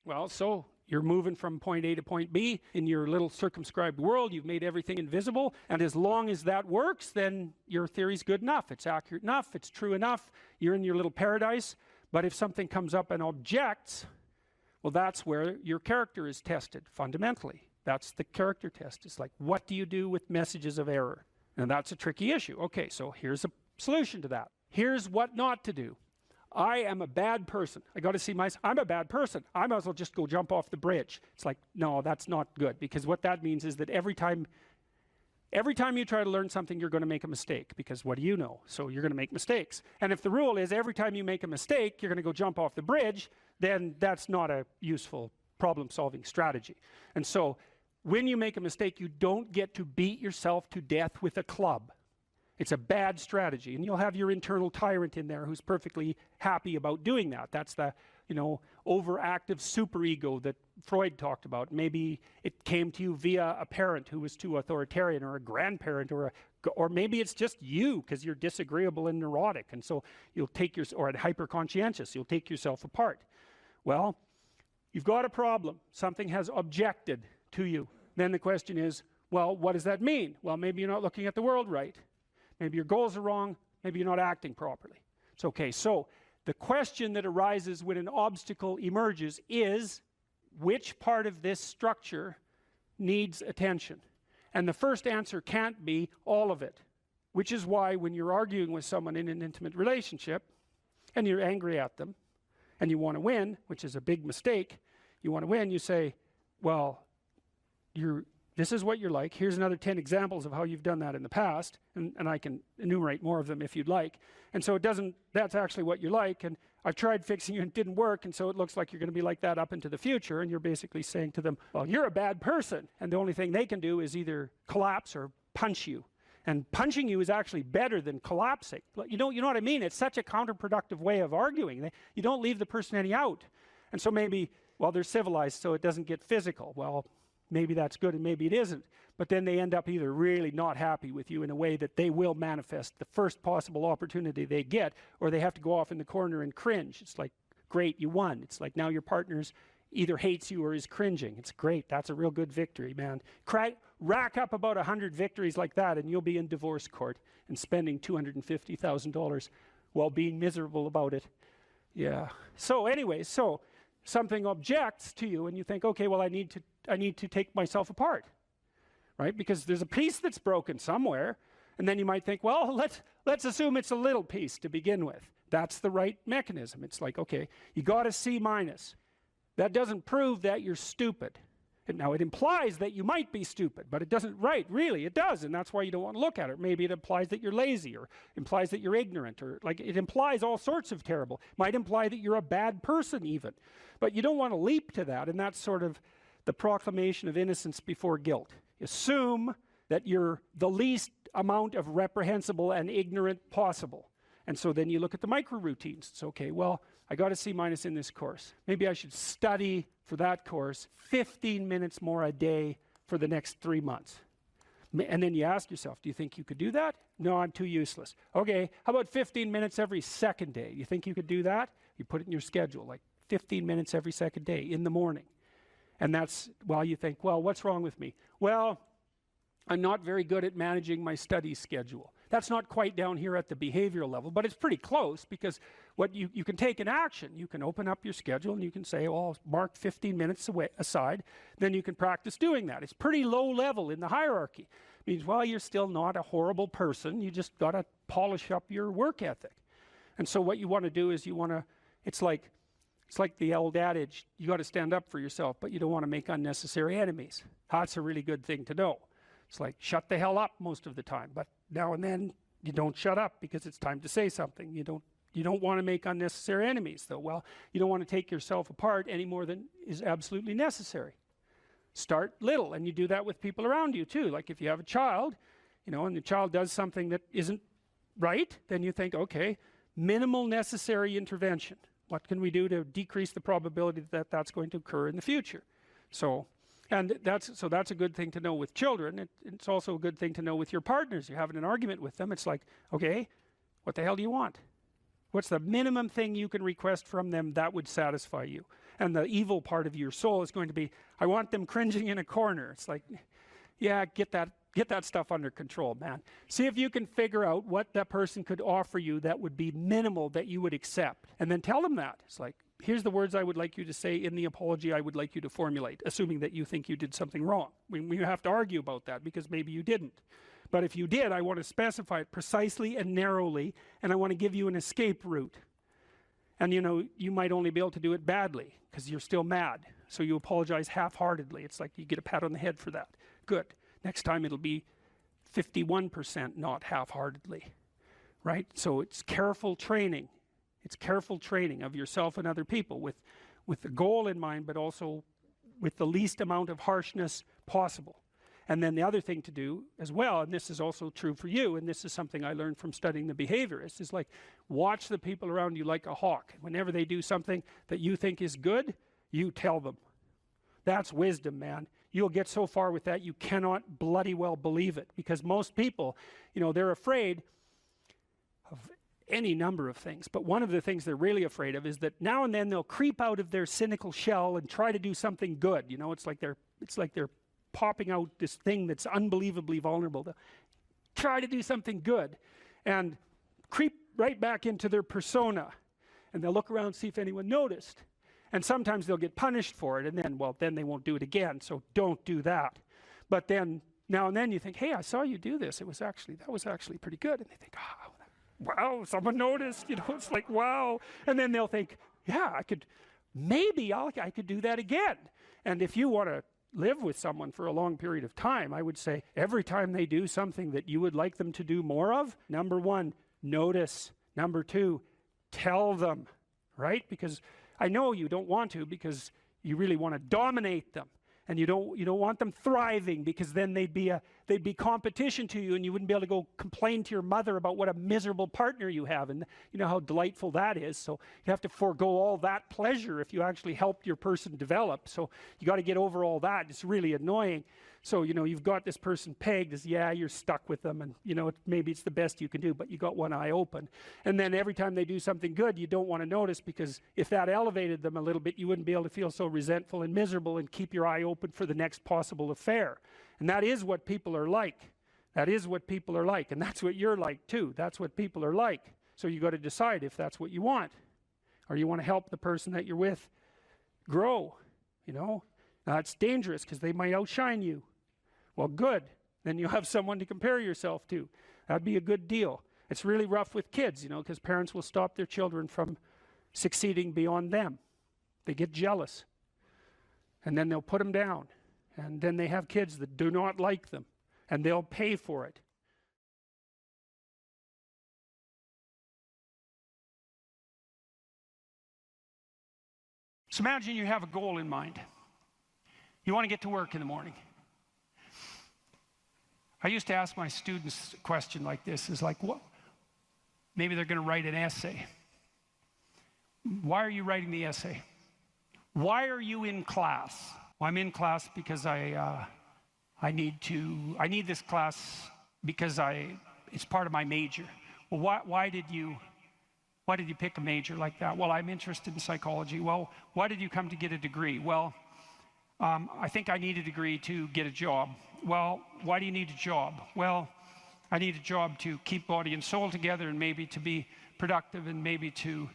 Well, so you're moving from point A to point B in your little circumscribed world. You've made everything invisible, and as long as that works, then your theory's good enough. It's accurate enough, it's true enough, you're in your little paradise. But if something comes up and objects, well, that's where your character is tested fundamentally. That's the character test. It's like, what do you do with messages of error? And that's a tricky issue. Okay, so here's a solution to that. Here's what not to do. I am a bad person. I got to see myself. I'm a bad person. I might as well just go jump off the bridge. It's like, no, that's not good, because what that means is that every time you try to learn something, you're going to make a mistake, because what do you know? So you're going to make mistakes. And if the rule is every time you make a mistake, you're going to go jump off the bridge, then that's not a useful problem-solving strategy. And so when you make a mistake, you don't get to beat yourself to death with a club. It's a bad strategy, and you'll have your internal tyrant in there who's perfectly happy about doing that. That's the, overactive superego that Freud talked about. Maybe it came to you via a parent who was too authoritarian, or a grandparent, or maybe it's just you because you're disagreeable and neurotic, and so you'll take or hyper-conscientious, you'll take yourself apart. Well, you've got a problem. Something has objected to you. Then the question is, well, what does that mean? Well, maybe you're not looking at the world right. Maybe your goals are wrong, maybe you're not acting properly. It's okay. So the question that arises when an obstacle emerges is, which part of this structure needs attention? And the first answer can't be all of it, which is why when you're arguing with someone in an intimate relationship and you're angry at them and you want to win, which is a big mistake, you want to win, you say, well, this is what you're like. Here's another 10 examples of how you've done that in the past, and I can enumerate more of them if you'd like. And so that's actually what you're like, and I've tried fixing you and it didn't work, and so it looks like you're going to be like that up into the future. And you're basically saying to them, well, you're a bad person, and the only thing they can do is either collapse or punch you. And punching you is actually better than collapsing. You know what I mean? It's such a counterproductive way of arguing. You don't leave the person any out. And so maybe, well, they're civilized, so it doesn't get physical. Well, maybe that's good and maybe it isn't, but then they end up either really not happy with you in a way that they will manifest the first possible opportunity they get, or they have to go off in the corner and cringe. It's like, great, you won. It's like now your partner's either hates you or is cringing. It's great. That's a real good victory, man. Rack up about 100 victories like that and you'll be in divorce court and spending $250,000 while being miserable about it. Yeah. So anyway, so something objects to you and you think, okay, well, I need to take myself apart, right? Because there's a piece that's broken somewhere, and then you might think, well, let's assume it's a little piece to begin with. That's the right mechanism. It's like, okay, you got a C-. That doesn't prove that you're stupid. Now, it implies that you might be stupid, but it doesn't, right, really, it does, and that's why you don't want to look at it. Maybe it implies that you're lazy, or implies that you're ignorant, or like it implies all sorts of terrible. Might imply that you're a bad person even. But you don't want to leap to that, and that's sort of the proclamation of innocence before guilt. Assume that you're the least amount of reprehensible and ignorant possible. And so then you look at the micro routines. It's okay, well, I got a C- in this course. Maybe I should study for that course 15 minutes more a day for the next 3 months. And then you ask yourself, do you think you could do that? No, I'm too useless. Okay, how about 15 minutes every second day? You think you could do that? You put it in your schedule, like 15 minutes every second day in the morning. And that's, well, you think, well, what's wrong with me? Well, I'm not very good at managing my study schedule. That's not quite down here at the behavioral level, but it's pretty close, because what you can take an action. You can open up your schedule and you can say, oh, I'll mark 15 minutes aside. Then you can practice doing that. It's pretty low level in the hierarchy. It means, well, you're still not a horrible person. You just got to polish up your work ethic. And so what you want to do is you want to, it's like the old adage, you got to stand up for yourself, but you don't want to make unnecessary enemies. That's a really good thing to know. It's like, shut the hell up most of the time, but now and then you don't shut up because it's time to say something. You don't want to make unnecessary enemies, though. Well, you don't want to take yourself apart any more than is absolutely necessary. Start little, and you do that with people around you too. Like if you have a child, and the child does something that isn't right, then you think, okay, minimal necessary intervention. What can we do to decrease the probability that that's going to occur in the future? So that's a good thing to know with children. It's also a good thing to know with your partners. You're having an argument with them. It's like, okay, what the hell do you want? What's the minimum thing you can request from them that would satisfy you? And the evil part of your soul is going to be, I want them cringing in a corner. It's like, yeah, get that stuff under control, man. See if you can figure out what that person could offer you that would be minimal that you would accept. And then tell them that. It's like, here's the words I would like you to say in the apology I would like you to formulate, assuming that you think you did something wrong. We have to argue about that because maybe you didn't. But if you did, I want to specify it precisely and narrowly, and I want to give you an escape route. And you know, you might only be able to do it badly because you're still mad. So you apologize half-heartedly. It's like you get a pat on the head for that. Good. Next time it'll be 51%, not half-heartedly, right? So it's careful training. It's careful training of yourself and other people with the goal in mind, but also with the least amount of harshness possible. And then the other thing to do as well, and this is also true for you, and this is something I learned from studying the behaviorists, is like watch the people around you like a hawk. Whenever they do something that you think is good, you tell them. That's wisdom, man. You'll get so far with that you cannot bloody well believe it, because most people, you know, they're afraid of any number of things, but one of the things they're really afraid of is that now and then they'll creep out of their cynical shell and try to do something good. You know, it's like they're popping out this thing that's unbelievably vulnerable. They'll try to do something good and creep right back into their persona, and they'll look around, see if anyone noticed. And sometimes they'll get punished for it, and then, well, then they won't do it again, so don't do that. But then, now and then you think, hey, I saw you do this. That was actually pretty good. And they think, oh, wow, someone noticed. You know, it's like, wow. And then they'll think, yeah, I could do that again. And if you want to live with someone for a long period of time, I would say every time they do something that you would like them to do more of, number one, notice. Number two, tell them, right? Because I know you don't want to, because you really want to dominate them, and you don't want them thriving, because then they'd be competition to you, and you wouldn't be able to go complain to your mother about what a miserable partner you have, and you know how delightful that is. So you have to forego all that pleasure if you actually helped your person develop. So you got to get over all that. It's really annoying. So, you know, you've got this person pegged as, yeah, you're stuck with them, and, you know, maybe it's the best you can do, but you got one eye open. And then every time they do something good, you don't want to notice, because if that elevated them a little bit, you wouldn't be able to feel so resentful and miserable and keep your eye open for the next possible affair. And that is what people are like. That is what people are like, and that's what you're like too. That's what people are like. So you got to decide if that's what you want, or you want to help the person that you're with grow, you know. Now, it's dangerous because they might outshine you. Well, good. Then you have someone to compare yourself to. That'd be a good deal. It's really rough with kids, you know, because parents will stop their children from succeeding beyond them. They get jealous. And then they'll put them down. And then they have kids that do not like them. And they'll pay for it. So imagine you have a goal in mind. You want to get to work in the morning. I used to ask my students a question like this, is like, what? Maybe they're going to write an essay. Why are you writing the essay? Why are you in class? Well, I'm in class because I need this class because it's part of my major. Well, why did you pick a major like that? Well, I'm interested in psychology. Well, why did you come to get a degree? Well, I think I need a degree to get a job. Well, why do you need a job? Well, I need a job to keep body and soul together, and maybe to be productive, and maybe to,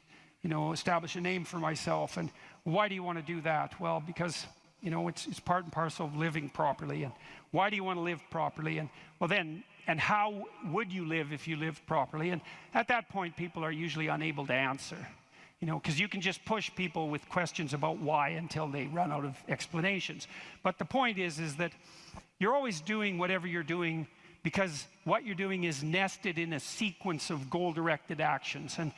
you know, establish a name for myself. And why do you want to do that? Well, because, you know, it's part and parcel of living properly. And why do you want to live properly? And well, then, and how would you live if you lived properly? And at that point, people are usually unable to answer. You know, because you can just push people with questions about why until they run out of explanations. But the point is that you're always doing whatever you're doing because what you're doing is nested in a sequence of goal-directed actions. And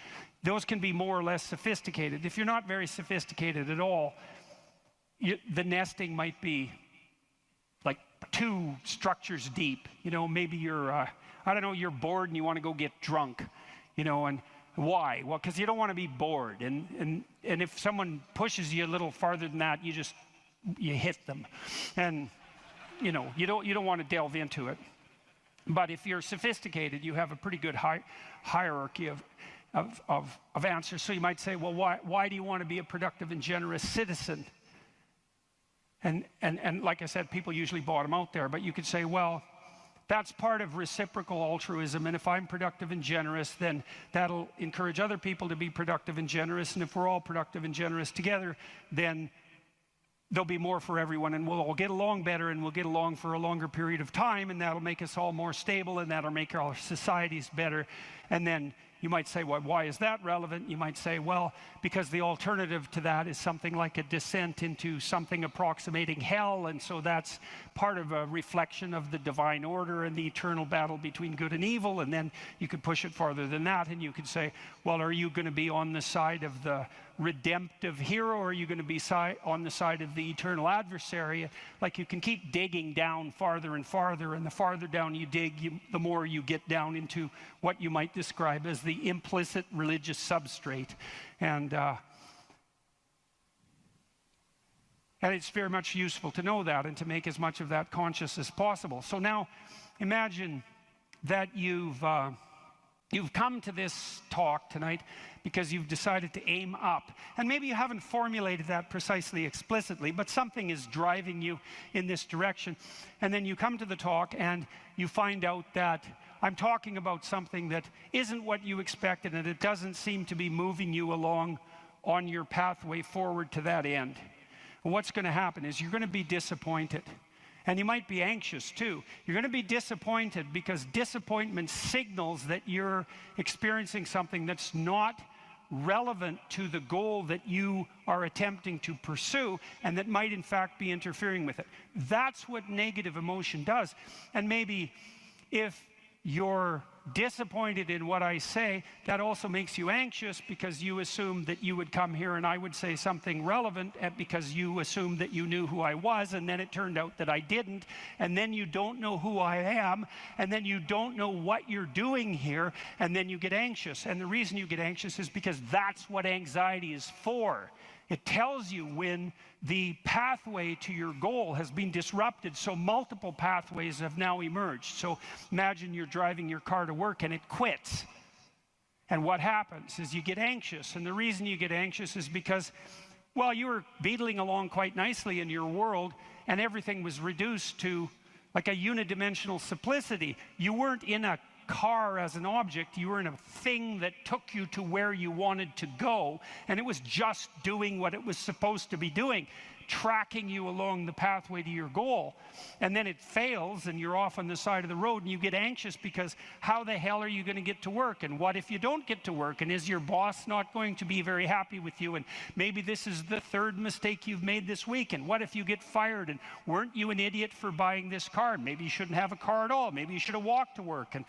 those can be more or less sophisticated. If you're not very sophisticated at all, the nesting might be like 2 structures deep. You know, maybe you're, I don't know, you're bored and you want to go get drunk, you know, and why? Well, because you don't want to be bored, and if someone pushes you a little farther than that, you hit them, and you know you don't want to delve into it. But if you're sophisticated, you have a pretty good hierarchy of answers. So you might say, well, why do you want to be a productive and generous citizen? And like I said, people usually bottom out there, but you could say, well, that's part of reciprocal altruism, and if I'm productive and generous, then that'll encourage other people to be productive and generous, and if we're all productive and generous together, then there'll be more for everyone, and we'll all get along better, and we'll get along for a longer period of time, and that'll make us all more stable, and that'll make our societies better. And then you might say, well, why is that relevant? You might say, well, because the alternative to that is something like a descent into something approximating hell, and so that's part of a reflection of the divine order and the eternal battle between good and evil. And then you could push it farther than that, and you could say, well, are you going to be on the side of the redemptive hero, or are you going to be on the side of the eternal adversary? Like, you can keep digging down farther and farther, and the farther down you dig, the more you get down into what you might describe as the implicit religious substrate. And it's very much useful to know that and to make as much of that conscious as possible. So now imagine that you've come to this talk tonight because you've decided to aim up. And maybe you haven't formulated that precisely explicitly, but something is driving you in this direction. And then you come to the talk and you find out that I'm talking about something that isn't what you expected, and it doesn't seem to be moving you along on your pathway forward to that end. And what's going to happen is you're going to be disappointed. And you might be anxious too. You're going to be disappointed because disappointment signals that you're experiencing something that's not relevant to the goal that you are attempting to pursue, and that might in fact be interfering with it. That's what negative emotion does. And maybe if you're disappointed in what I say, that also makes you anxious because you assumed that you would come here and I would say something relevant, because you assumed that you knew who I was, and then it turned out that I didn't, and then you don't know who I am, and then you don't know what you're doing here, and then you get anxious. And the reason you get anxious is because that's what anxiety is for. It tells you when the pathway to your goal has been disrupted, so multiple pathways have now emerged. So imagine you're driving your car to work and it quits. And what happens is you get anxious. And the reason you get anxious is because, well, you were beetling along quite nicely in your world, and everything was reduced to like a unidimensional simplicity. You weren't in a car as an object, you were in a thing that took you to where you wanted to go, and it was just doing what it was supposed to be doing, tracking you along the pathway to your goal. And then it fails and you're off on the side of the road, and you get anxious because how the hell are you going to get to work? And what if you don't get to work? And is your boss not going to be very happy with you? And maybe this is the third mistake you've made this week. And what if you get fired? And weren't you an idiot for buying this car? Maybe you shouldn't have a car at all. Maybe you should have walked to work. And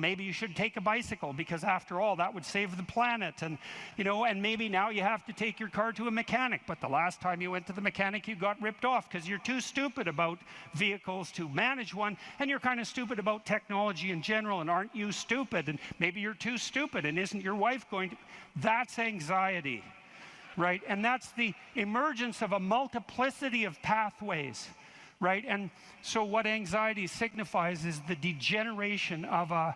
maybe you should take a bicycle, because after all, that would save the planet. And and maybe now you have to take your car to a mechanic, but the last time you went to the mechanic, you got ripped off because you're too stupid about vehicles to manage one, and you're kind of stupid about technology in general. And aren't you stupid? And maybe you're too stupid, and isn't your wife going to? That's anxiety, right? And that's the emergence of a multiplicity of pathways, right? And so what anxiety signifies is the degeneration of an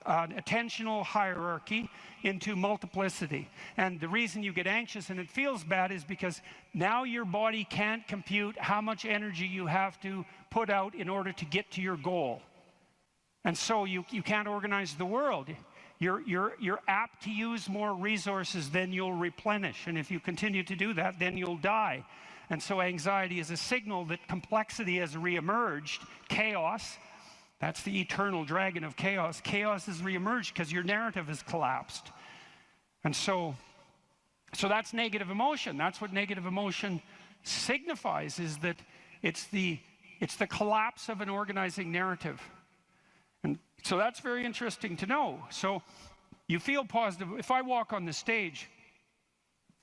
attentional hierarchy into multiplicity. And the reason you get anxious and it feels bad is because now your body can't compute how much energy you have to put out in order to get to your goal. And so you can't organize the world. You're apt to use more resources than you'll replenish. And if you continue to do that, then you'll die. And so anxiety is a signal that complexity has reemerged, chaos. That's the eternal dragon of chaos. Chaos has reemerged because your narrative has collapsed. And so that's negative emotion. That's what negative emotion signifies, is that it's the collapse of an organizing narrative. And so that's very interesting to know. So you feel positive. If I walk on the stage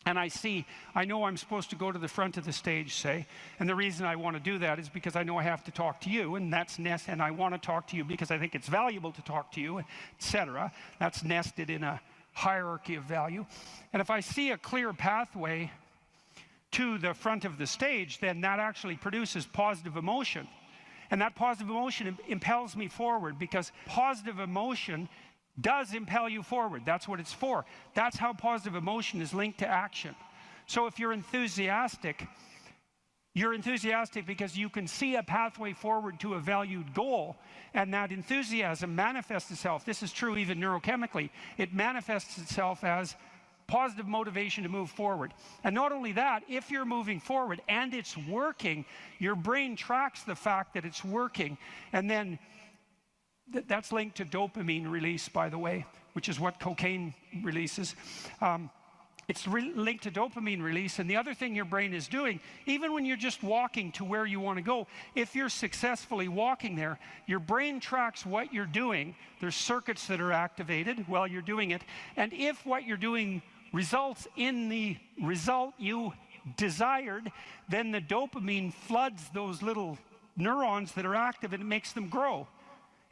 and I know I'm supposed to go to the front of the stage, say, and the reason I want to do that is because I know I have to talk to you, and that's and I want to talk to you because I think it's valuable to talk to you, etc. That's nested in a hierarchy of value. And if I see a clear pathway to the front of the stage, then that actually produces positive emotion. And that positive emotion impels me forward, because positive emotion does impel you forward. That's what it's for. That's how positive emotion is linked to action. So if you're enthusiastic because you can see a pathway forward to a valued goal, and that enthusiasm manifests itself. This is true even neurochemically. It manifests itself as positive motivation to move forward. And not only that, if you're moving forward and it's working, your brain tracks the fact that it's working, and then that's linked to dopamine release, by the way, which is what cocaine releases. It's linked to dopamine release, and the other thing your brain is doing, even when you're just walking to where you want to go, if you're successfully walking there, your brain tracks what you're doing. There's circuits that are activated while you're doing it, and if what you're doing results in the result you desired, then the dopamine floods those little neurons that are active, and it makes them grow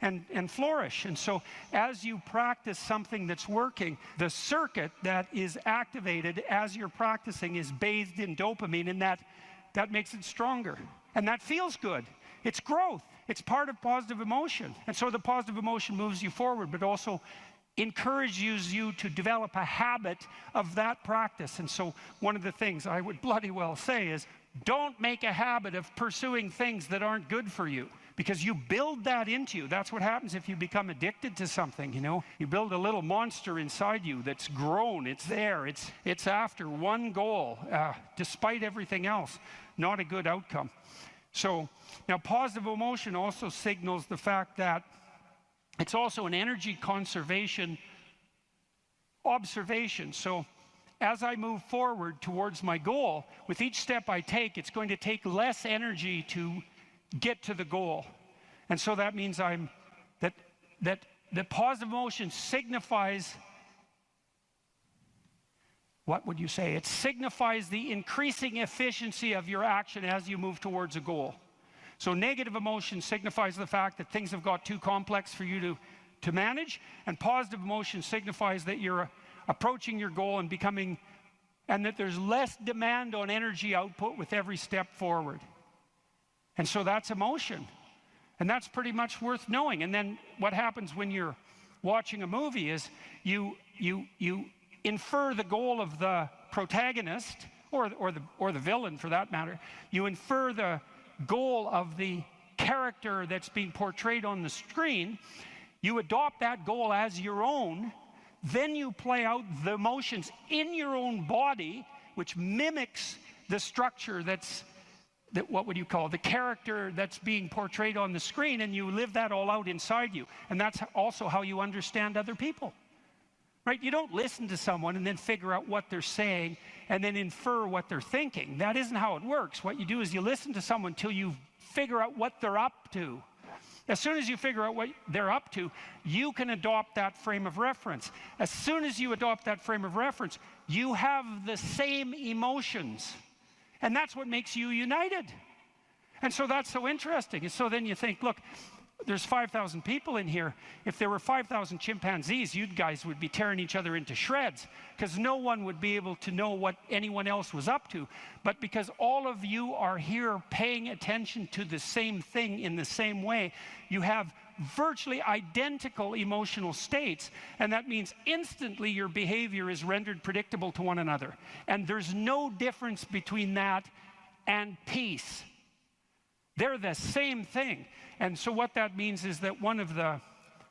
and flourish. And so as you practice something that's working, the circuit that is activated as you're practicing is bathed in dopamine, and that makes it stronger. And that feels good. It's growth. It's part of positive emotion. And so the positive emotion moves you forward, but also encourages you to develop a habit of that practice. And so one of the things I would bloody well say is, don't make a habit of pursuing things that aren't good for you, because you build that into you. That's what happens if you become addicted to something, you know. You build a little monster inside you that's grown, it's there, it's after one goal, despite everything else. Not a good outcome. So, now positive emotion also signals the fact that it's also an energy conservation observation. So, as I move forward towards my goal, with each step I take, it's going to take less energy to get to the goal. And so that means that positive emotion signifies, what would you say? It signifies the increasing efficiency of your action as you move towards a goal. So negative emotion signifies the fact that things have got too complex for you to manage, and positive emotion signifies that you're approaching your goal and becoming, and that there's less demand on energy output with every step forward. And so that's emotion. And that's pretty much worth knowing. And then what happens when you're watching a movie is you infer the goal of the protagonist, or the villain for that matter. You infer the goal of the character that's being portrayed on the screen. You adopt that goal as your own. Then you play out the emotions in your own body, which mimics the structure what would you call the character that's being portrayed on the screen, and you live that all out inside you. And that's also how you understand other people, right? You don't listen to someone and then figure out what they're saying and then infer what they're thinking. That isn't how it works. What you do is you listen to someone till you figure out what they're up to. As soon as you figure out what they're up to, you can adopt that frame of reference. As soon as you adopt that frame of reference, you have the same emotions. And that's what makes you united. And so that's so interesting. And so then you think, look, there's 5,000 people in here. If there were 5,000 chimpanzees, you guys would be tearing each other into shreds, because no one would be able to know what anyone else was up to. But because all of you are here paying attention to the same thing in the same way, you have virtually identical emotional states, and that means instantly your behavior is rendered predictable to one another. And there's no difference between that and peace. They're the same thing. And so what that means is that one of the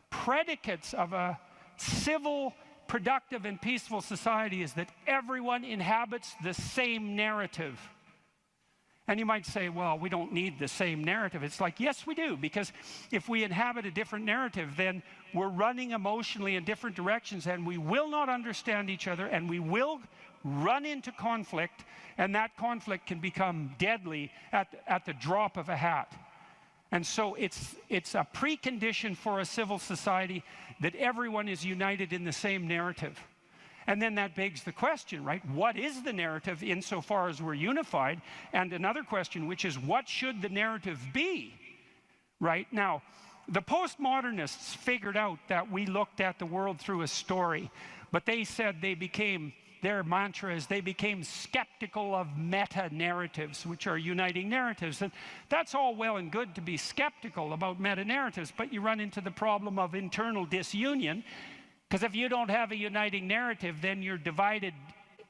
predicates of a civil, productive, and peaceful society is that everyone inhabits the same narrative. And you might say, well, we don't need the same narrative. It's like, yes, we do, because if we inhabit a different narrative, then we're running emotionally in different directions, and we will not understand each other, and we will run into conflict, and that conflict can become deadly at the drop of a hat. And so it's a precondition for a civil society that everyone is united in the same narrative. And then that begs the question, right? What is the narrative insofar as we're unified? And another question, which is, what should the narrative be? Right? Now, the postmodernists figured out that we looked at the world through a story, but they said their mantra is they became skeptical of meta-narratives, which are uniting narratives. And that's all well and good to be skeptical about meta-narratives, but you run into the problem of internal disunion. Because if you don't have a uniting narrative, then you're divided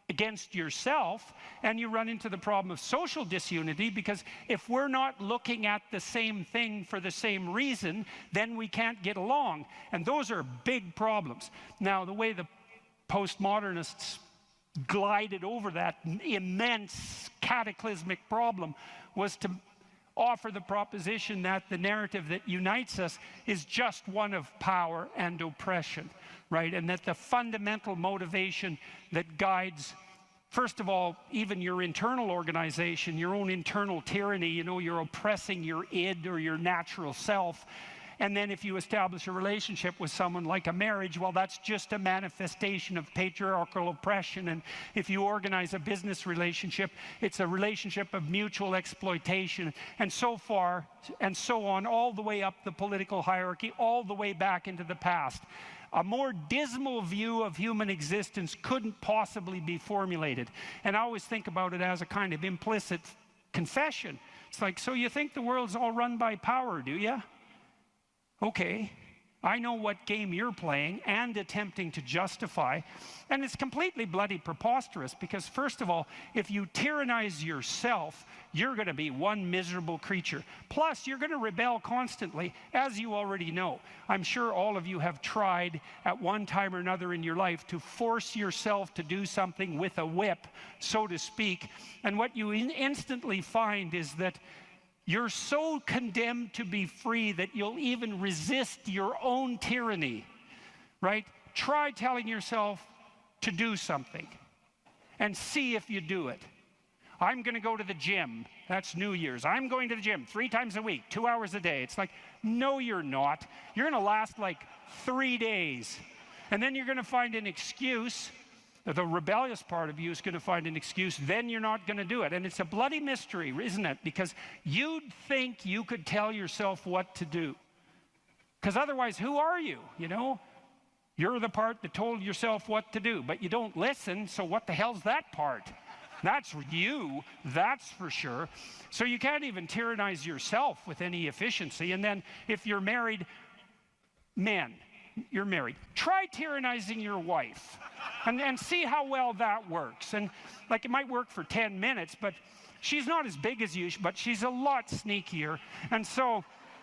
against yourself, and you run into the problem of social disunity, because if we're not looking at the same thing for the same reason, then we can't get along. And those are big problems. Now, the way the postmodernists glided over that immense cataclysmic problem was to offer the proposition that the narrative that unites us is just one of power and oppression, right? And that the fundamental motivation that guides, first of all, even your internal organization, your own internal tyranny, you know, you're oppressing your id or your natural self. And then if you establish a relationship with someone like a marriage, well, that's just a manifestation of patriarchal oppression. And if you organize a business relationship, it's a relationship of mutual exploitation, and so far and so on, all the way up the political hierarchy, all the way back into the past. A more dismal view of human existence couldn't possibly be formulated. And I always think about it as a kind of implicit confession. It's like, so you think the world's all run by power, do you? Okay, I know what game you're playing and attempting to justify, and it's completely bloody preposterous, because first of all, if you tyrannize yourself, you're going to be one miserable creature. Plus, you're going to rebel constantly, as you already know. I'm sure all of you have tried at one time or another in your life to force yourself to do something with a whip, so to speak, and what you instantly find is that you're so condemned to be free that you'll even resist your own tyranny, right? Try telling yourself to do something and see if you do it. I'm going to go to the gym. That's New Year's. I'm going to the gym 3 times a week, 2 hours a day. It's like, no, you're not. You're going to last like 3 days. And then you're going to find an excuse. The rebellious part of you is going to find an excuse, then you're not going to do it. And it's a bloody mystery, isn't it? Because you'd think you could tell yourself what to do. Because otherwise, who are you, you know? You're the part that told yourself what to do, but you don't listen, so what the hell's that part? That's you, that's for sure. So you can't even tyrannize yourself with any efficiency. And then if you're married, men, you're married, try tyrannizing your wife and see how well that works. And like, it might work for 10 minutes, but she's not as big as you, but she's a lot sneakier.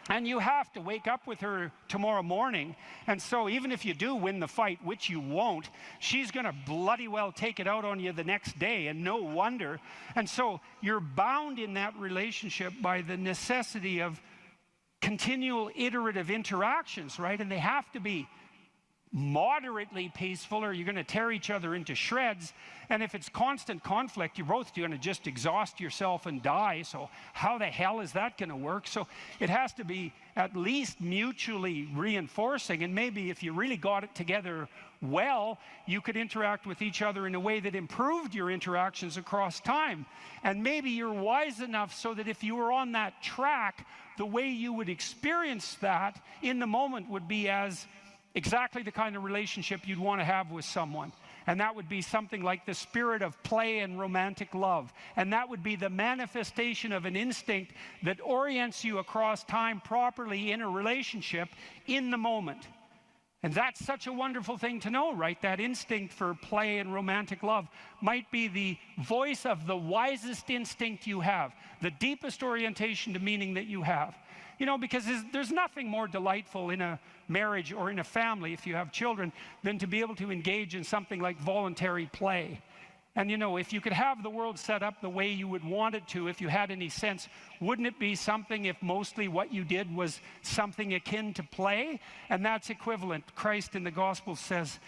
And you have to wake up with her tomorrow morning. And so even if you do win the fight, which you won't, she's going to bloody well take it out on you the next day, and no wonder. And so you're bound in that relationship by the necessity of continual iterative interactions, right? And they have to be moderately peaceful, or you're going to tear each other into shreds. And if it's constant conflict, you're both going to just exhaust yourself and die. So how the hell is that going to work? So it has to be at least mutually reinforcing. And maybe if you really got it together well, you could interact with each other in a way that improved your interactions across time. And maybe you're wise enough so that if you were on that track, the way you would experience that in the moment would be as exactly the kind of relationship you'd want to have with someone. And that would be something like the spirit of play and romantic love. And that would be the manifestation of an instinct that orients you across time properly in a relationship in the moment. And that's such a wonderful thing to know, right? That instinct for play and romantic love might be the voice of the wisest instinct you have, the deepest orientation to meaning that you have. You know, because there's nothing more delightful in a marriage or in a family, if you have children, than to be able to engage in something like voluntary play. And you know, if you could have the world set up the way you would want it to, if you had any sense, wouldn't it be something if mostly what you did was something akin to play? And that's equivalent. Christ in the Gospel says,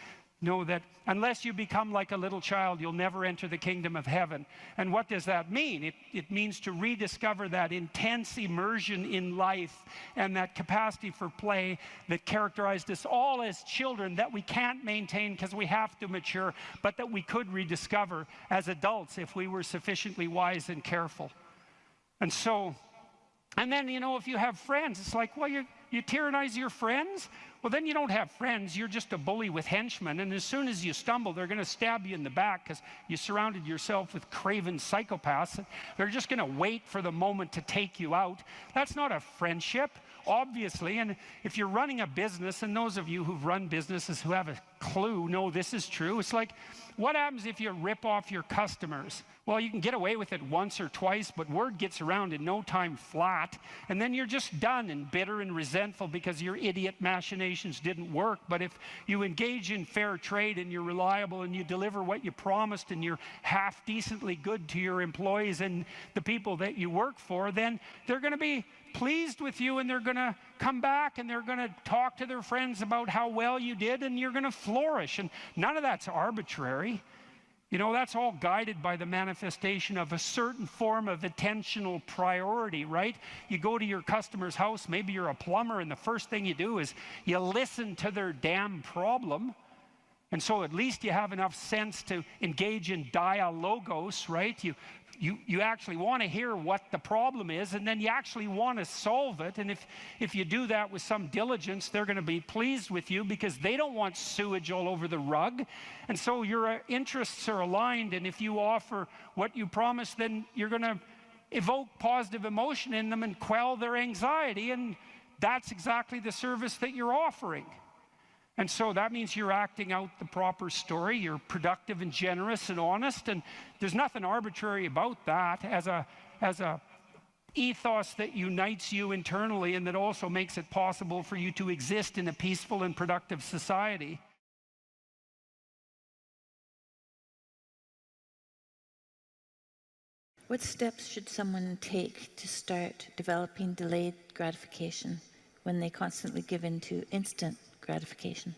know that unless you become like a little child, you'll never enter the kingdom of heaven. And what does that mean? It means to rediscover that intense immersion in life and that capacity for play that characterized us all as children that we can't maintain because we have to mature, but that we could rediscover as adults if we were sufficiently wise and careful. And so, and then, you know, if you have friends, it's like, well, you tyrannize your friends? well, then you don't have friends. You're just a bully with henchmen. And as soon as you stumble, they're going to stab you in the back because you surrounded yourself with craven psychopaths. They're just going to wait for the moment to take you out. That's not a friendship, obviously. And if you're running a business, and those of you who've run businesses who have a clue know this is true, it's like, what happens if you rip off your customers? Well, you can get away with it once or twice, but word gets around in no time flat, and then you're just done and bitter and resentful because your idiot machinations didn't work. But if you engage in fair trade and you're reliable and you deliver what you promised and you're half decently good to your employees and the people that you work for, then they're going to be pleased with you, and they're going to come back and they're going to talk to their friends about how well you did, and you're going to flourish. And none of that's arbitrary. You know, that's all guided by the manifestation of a certain form of attentional priority, right? You go to your customer's house, maybe you're a plumber, and the first thing you do is you listen to their damn problem. And so at least you have enough sense to engage in dialogos, right? You actually want to hear what the problem is, and then you actually want to solve it. And if you do that with some diligence, they're going to be pleased with you because they don't want sewage all over the rug. And so your interests are aligned, and if you offer what you promise, then you're going to evoke positive emotion in them and quell their anxiety, and that's exactly the service that you're offering. And so that means you're acting out the proper story. You're productive and generous and honest, and there's nothing arbitrary about that as a ethos that unites you internally and that also makes it possible for you to exist in a peaceful and productive society. What steps should someone take to start developing delayed gratification when they constantly give in to instant gratification?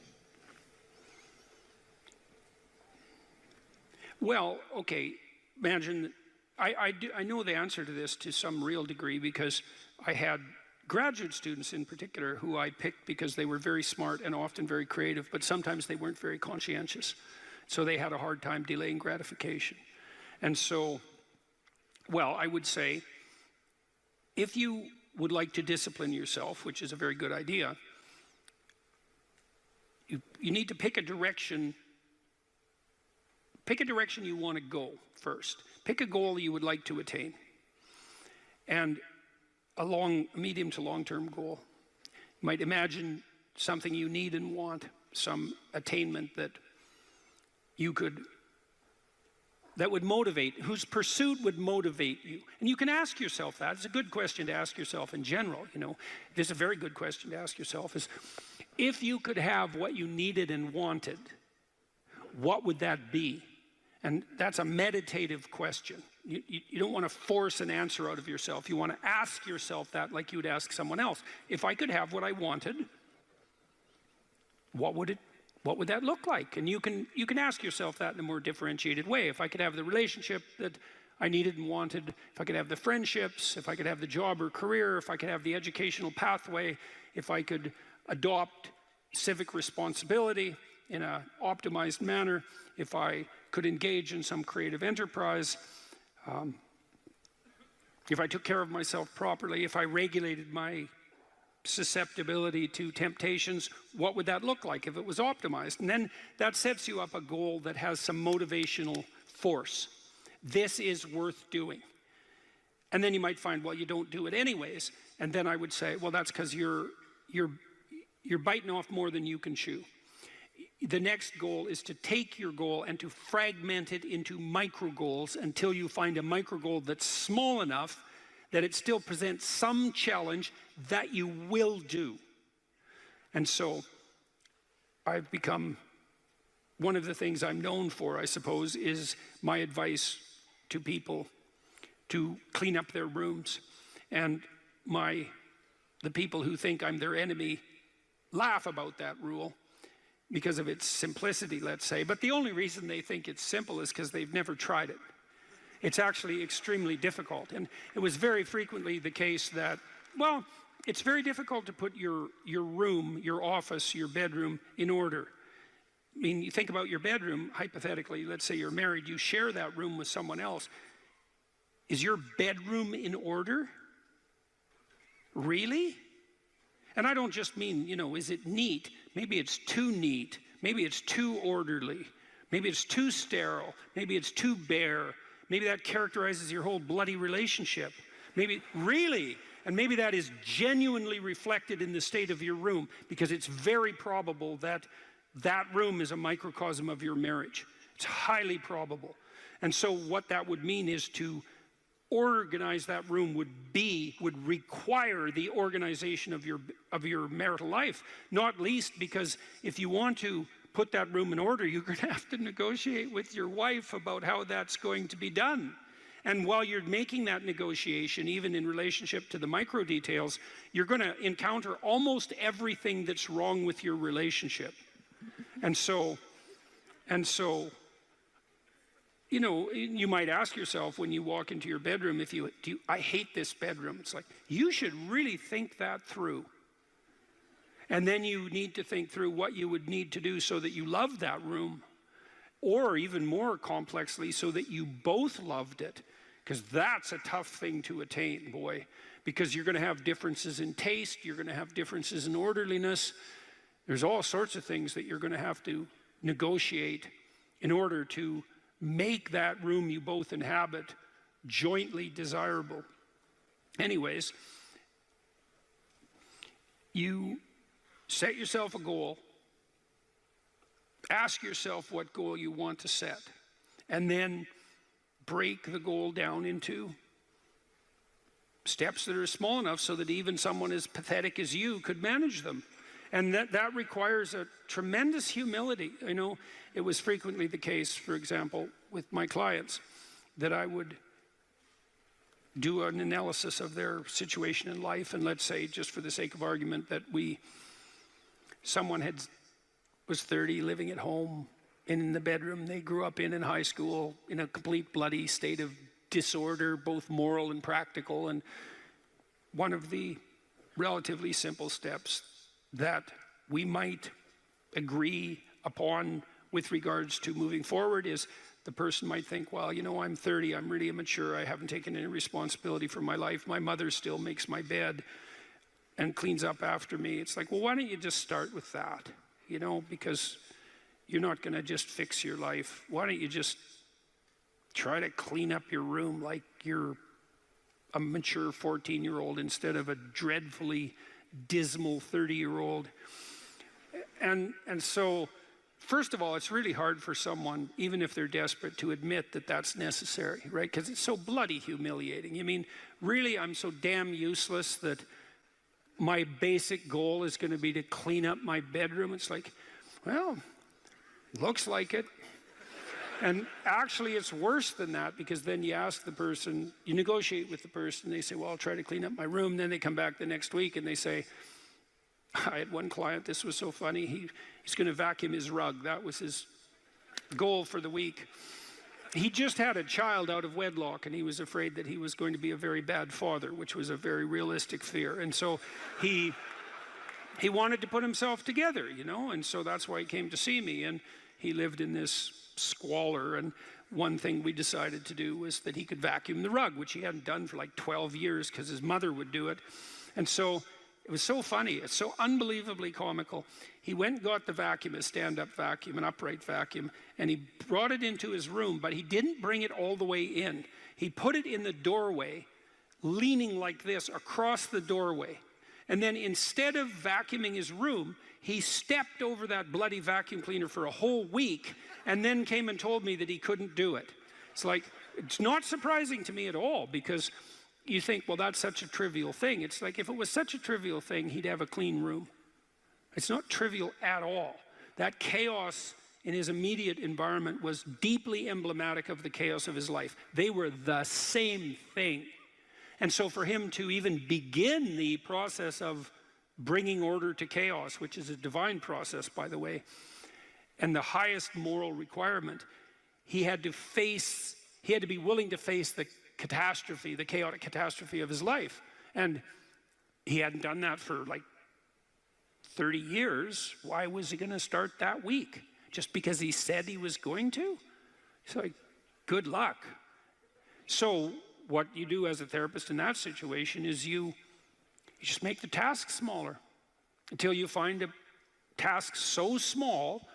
Well, okay, imagine, I know the answer to this to some real degree because I had graduate students in particular who I picked because they were very smart and often very creative, but sometimes they weren't very conscientious. So they had a hard time delaying gratification. And so, well, I would say, if you would like to discipline yourself, which is a very good idea, you need to pick a direction. Pick a direction you want to go first. Pick a goal you would like to attain. And a medium to long-term goal. You might imagine something you need and want, some attainment that would motivate, whose pursuit would motivate you. And you can ask yourself that. It's a good question to ask yourself in general, you know. This is a very good question to ask yourself is, if you could have what you needed and wanted, what would that be? And that's a meditative question. You don't want to force an answer out of yourself. You want to ask yourself that like you would ask someone else. If I could have what I wanted, what would that look like? And you can ask yourself that in a more differentiated way. If I could have the relationship that I needed and wanted, if I could have the friendships, if I could have the job or career, if I could have the educational pathway, if I could adopt civic responsibility in an optimized manner, if I could engage in some creative enterprise, if I took care of myself properly, if I regulated my susceptibility to temptations, what would that look like if it was optimized? And then that sets you up a goal that has some motivational force. This is worth doing. And then you might find, well, you don't do it anyways. And then I would say, well, that's because you're biting off more than you can chew. The next goal is to take your goal and to fragment it into micro goals until you find a micro goal that's small enough that it still presents some challenge that you will do. And so I've become, one of the things I'm known for, I suppose, is my advice to people to clean up their rooms. And the people who think I'm their enemy laugh about that rule because of its simplicity, let's say. But the only reason they think it's simple is because they've never tried it. It's actually extremely difficult. And it was very frequently the case that, well, it's very difficult to put your room, your office, your bedroom in order. I mean, you think about your bedroom, hypothetically, let's say you're married, you share that room with someone else. Is your bedroom in order? Really? And I don't just mean, you know, is it neat? Maybe it's too neat. Maybe it's too orderly. Maybe it's too sterile. Maybe it's too bare. Maybe that characterizes your whole bloody relationship. Maybe, really, and maybe that is genuinely reflected in the state of your room, because it's very probable that that room is a microcosm of your marriage. It's highly probable. And so what that would mean is to organize that room would require the organization of your marital life, not least because if you want to put that room in order, you're going to have to negotiate with your wife about how that's going to be done. And while you're making that negotiation, even in relationship to the micro details, you're going to encounter almost everything that's wrong with your relationship. And so, you know, you might ask yourself when you walk into your bedroom, I hate this bedroom. It's like, you should really think that through. And then you need to think through what you would need to do so that you love that room, or even more complexly, so that you both loved it. Because that's a tough thing to attain, boy. Because you're going to have differences in taste, you're going to have differences in orderliness. There's all sorts of things that you're going to have to negotiate in order to make that room you both inhabit jointly desirable. Anyways, you set yourself a goal, ask yourself what goal you want to set, and then break the goal down into steps that are small enough so that even someone as pathetic as you could manage them. And that requires a tremendous humility. I know it was frequently the case, for example, with my clients, that I would do an analysis of their situation in life, and let's say, just for the sake of argument, that someone was 30, living at home, in the bedroom they grew up in high school, in a complete bloody state of disorder, both moral and practical. And one of the relatively simple steps that we might agree upon with regards to moving forward is the person might think, well, you know, I'm 30, I'm really immature, I haven't taken any responsibility for my life, my mother still makes my bed and cleans up after me. It's like, well, why don't you just start with that? You know, because you're not going to just fix your life. Why don't you just try to clean up your room like you're a mature 14-year-old instead of a dreadfully dismal 30-year-old. And so, first of all, it's really hard for someone, even if they're desperate, to admit that that's necessary, right? Because it's so bloody humiliating. I mean, really, I'm so damn useless that my basic goal is going to be to clean up my bedroom. It's like, well, looks like it. And actually, it's worse than that, because then you ask the person, you negotiate with the person, they say, well, I'll try to clean up my room. Then they come back the next week and they say, I had one client, this was so funny, he's going to vacuum his rug. That was his goal for the week. He just had a child out of wedlock, and he was afraid that he was going to be a very bad father, which was a very realistic fear. And so he wanted to put himself together, you know, and so that's why he came to see me. And he lived in this squalor, and one thing we decided to do was that he could vacuum the rug, which he hadn't done for like 12 years because his mother would do it. And so it was so funny, it's so unbelievably comical. He went and got the vacuum, a stand-up vacuum, an upright vacuum, and he brought it into his room, but he didn't bring it all the way in. He put it in the doorway, leaning like this across the doorway. And then instead of vacuuming his room, he stepped over that bloody vacuum cleaner for a whole week and then came and told me that he couldn't do it. It's like, it's not surprising to me at all, because you think, well, that's such a trivial thing. It's like, if it was such a trivial thing, he'd have a clean room. It's not trivial at all. That chaos in his immediate environment was deeply emblematic of the chaos of his life. They were the same thing. And so for him to even begin the process of bringing order to chaos, which is a divine process, by the way, and the highest moral requirement, he had to be willing to face the catastrophe, the chaotic catastrophe of his life. And he hadn't done that for like 30 years. Why was he going to start that week? Just because he said he was going to? It's like, good luck. So what you do as a therapist in that situation is you just make the task smaller. until you find a task so small,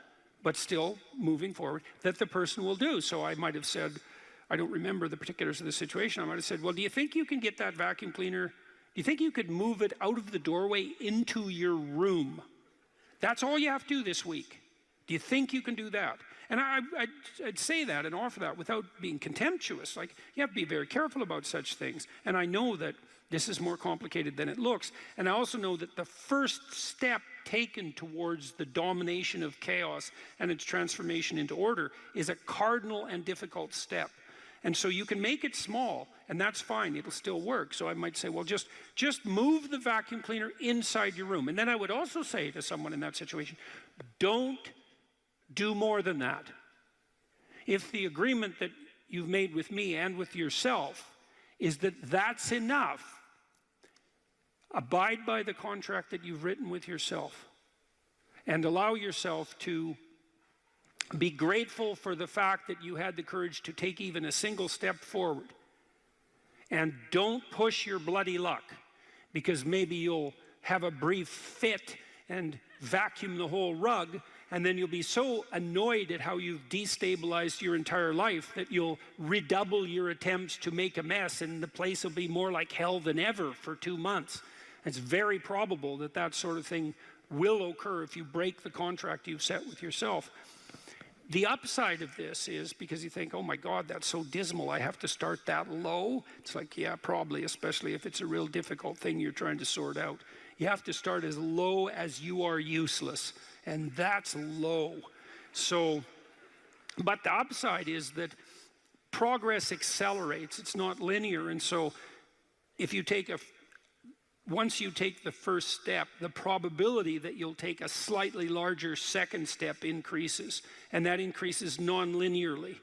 but still moving forward, that the person will do. So I might have said, I don't remember the particulars of the situation, I might have said, well, do you think you can get that vacuum cleaner, do you think you could move it out of the doorway into your room? That's all you have to do this week. Do you think you can do that? And I'd say that and offer that without being contemptuous. Like, you have to be very careful about such things. And I know that this is more complicated than it looks. And I also know that the first step taken towards the domination of chaos and its transformation into order is a cardinal and difficult step. And so you can make it small, and that's fine, it'll still work. So I might say, well, just move the vacuum cleaner inside your room. And then I would also say to someone in that situation, don't do more than that. If the agreement that you've made with me and with yourself is that that's enough, abide by the contract that you've written with yourself and allow yourself to be grateful for the fact that you had the courage to take even a single step forward. And don't push your bloody luck, because maybe you'll have a brief fit and vacuum the whole rug, and then you'll be so annoyed at how you've destabilized your entire life that you'll redouble your attempts to make a mess, and the place will be more like hell than ever for 2 months. It's very probable that that sort of thing will occur if you break the contract you've set with yourself. The upside of this is, because you think, oh my God, that's so dismal, I have to start that low. It's like, yeah, probably, especially if it's a real difficult thing you're trying to sort out. You have to start as low as you are useless, and that's low. So, but the upside is that progress accelerates. It's not linear, and so if you take once you take the first step, the probability that you'll take a slightly larger second step increases, and that increases non-linearly.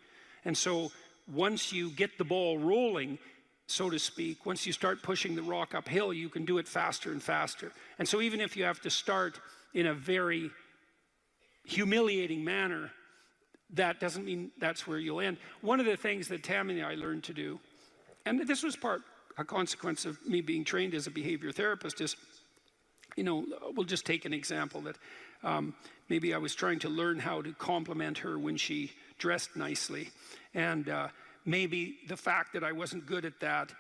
And so once you get the ball rolling, so to speak, once you start pushing the rock uphill, you can do it faster and faster. And so even if you have to start in a very humiliating manner, that doesn't mean that's where you'll end. One of the things that Tammy and I learned to do, and this was a consequence of me being trained as a behavior therapist, is, you know, we'll just take an example that maybe I was trying to learn how to compliment her when she dressed nicely. And maybe the fact that I wasn't good at that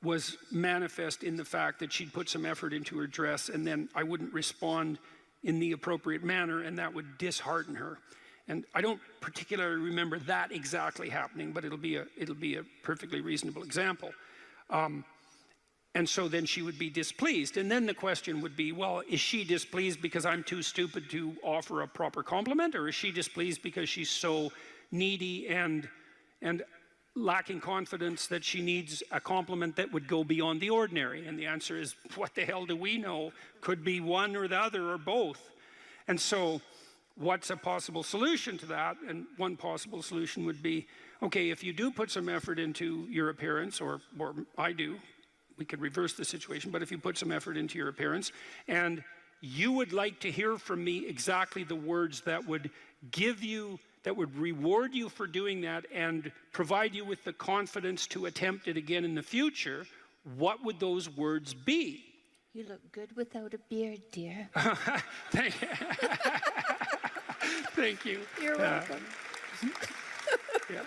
was manifest in the fact that she'd put some effort into her dress, and then I wouldn't respond in the appropriate manner, and that would dishearten her. And I don't particularly remember that exactly happening, but it'll be a perfectly reasonable example. And so then she would be displeased. And then the question would be, well, is she displeased because I'm too stupid to offer a proper compliment? Or is she displeased because she's so needy and lacking confidence that she needs a compliment that would go beyond the ordinary? And the answer is, what the hell do we know? Could be one or the other or both. And so what's a possible solution to that? And one possible solution would be, okay, if you do put some effort into your appearance, or I do, we could reverse the situation, but if you put some effort into your appearance, and you would like to hear from me exactly the words that would give you, that would reward you for doing that and provide you with the confidence to attempt it again in the future, what would those words be? You look good without a beard, dear. Thank you. You're welcome. Yeah.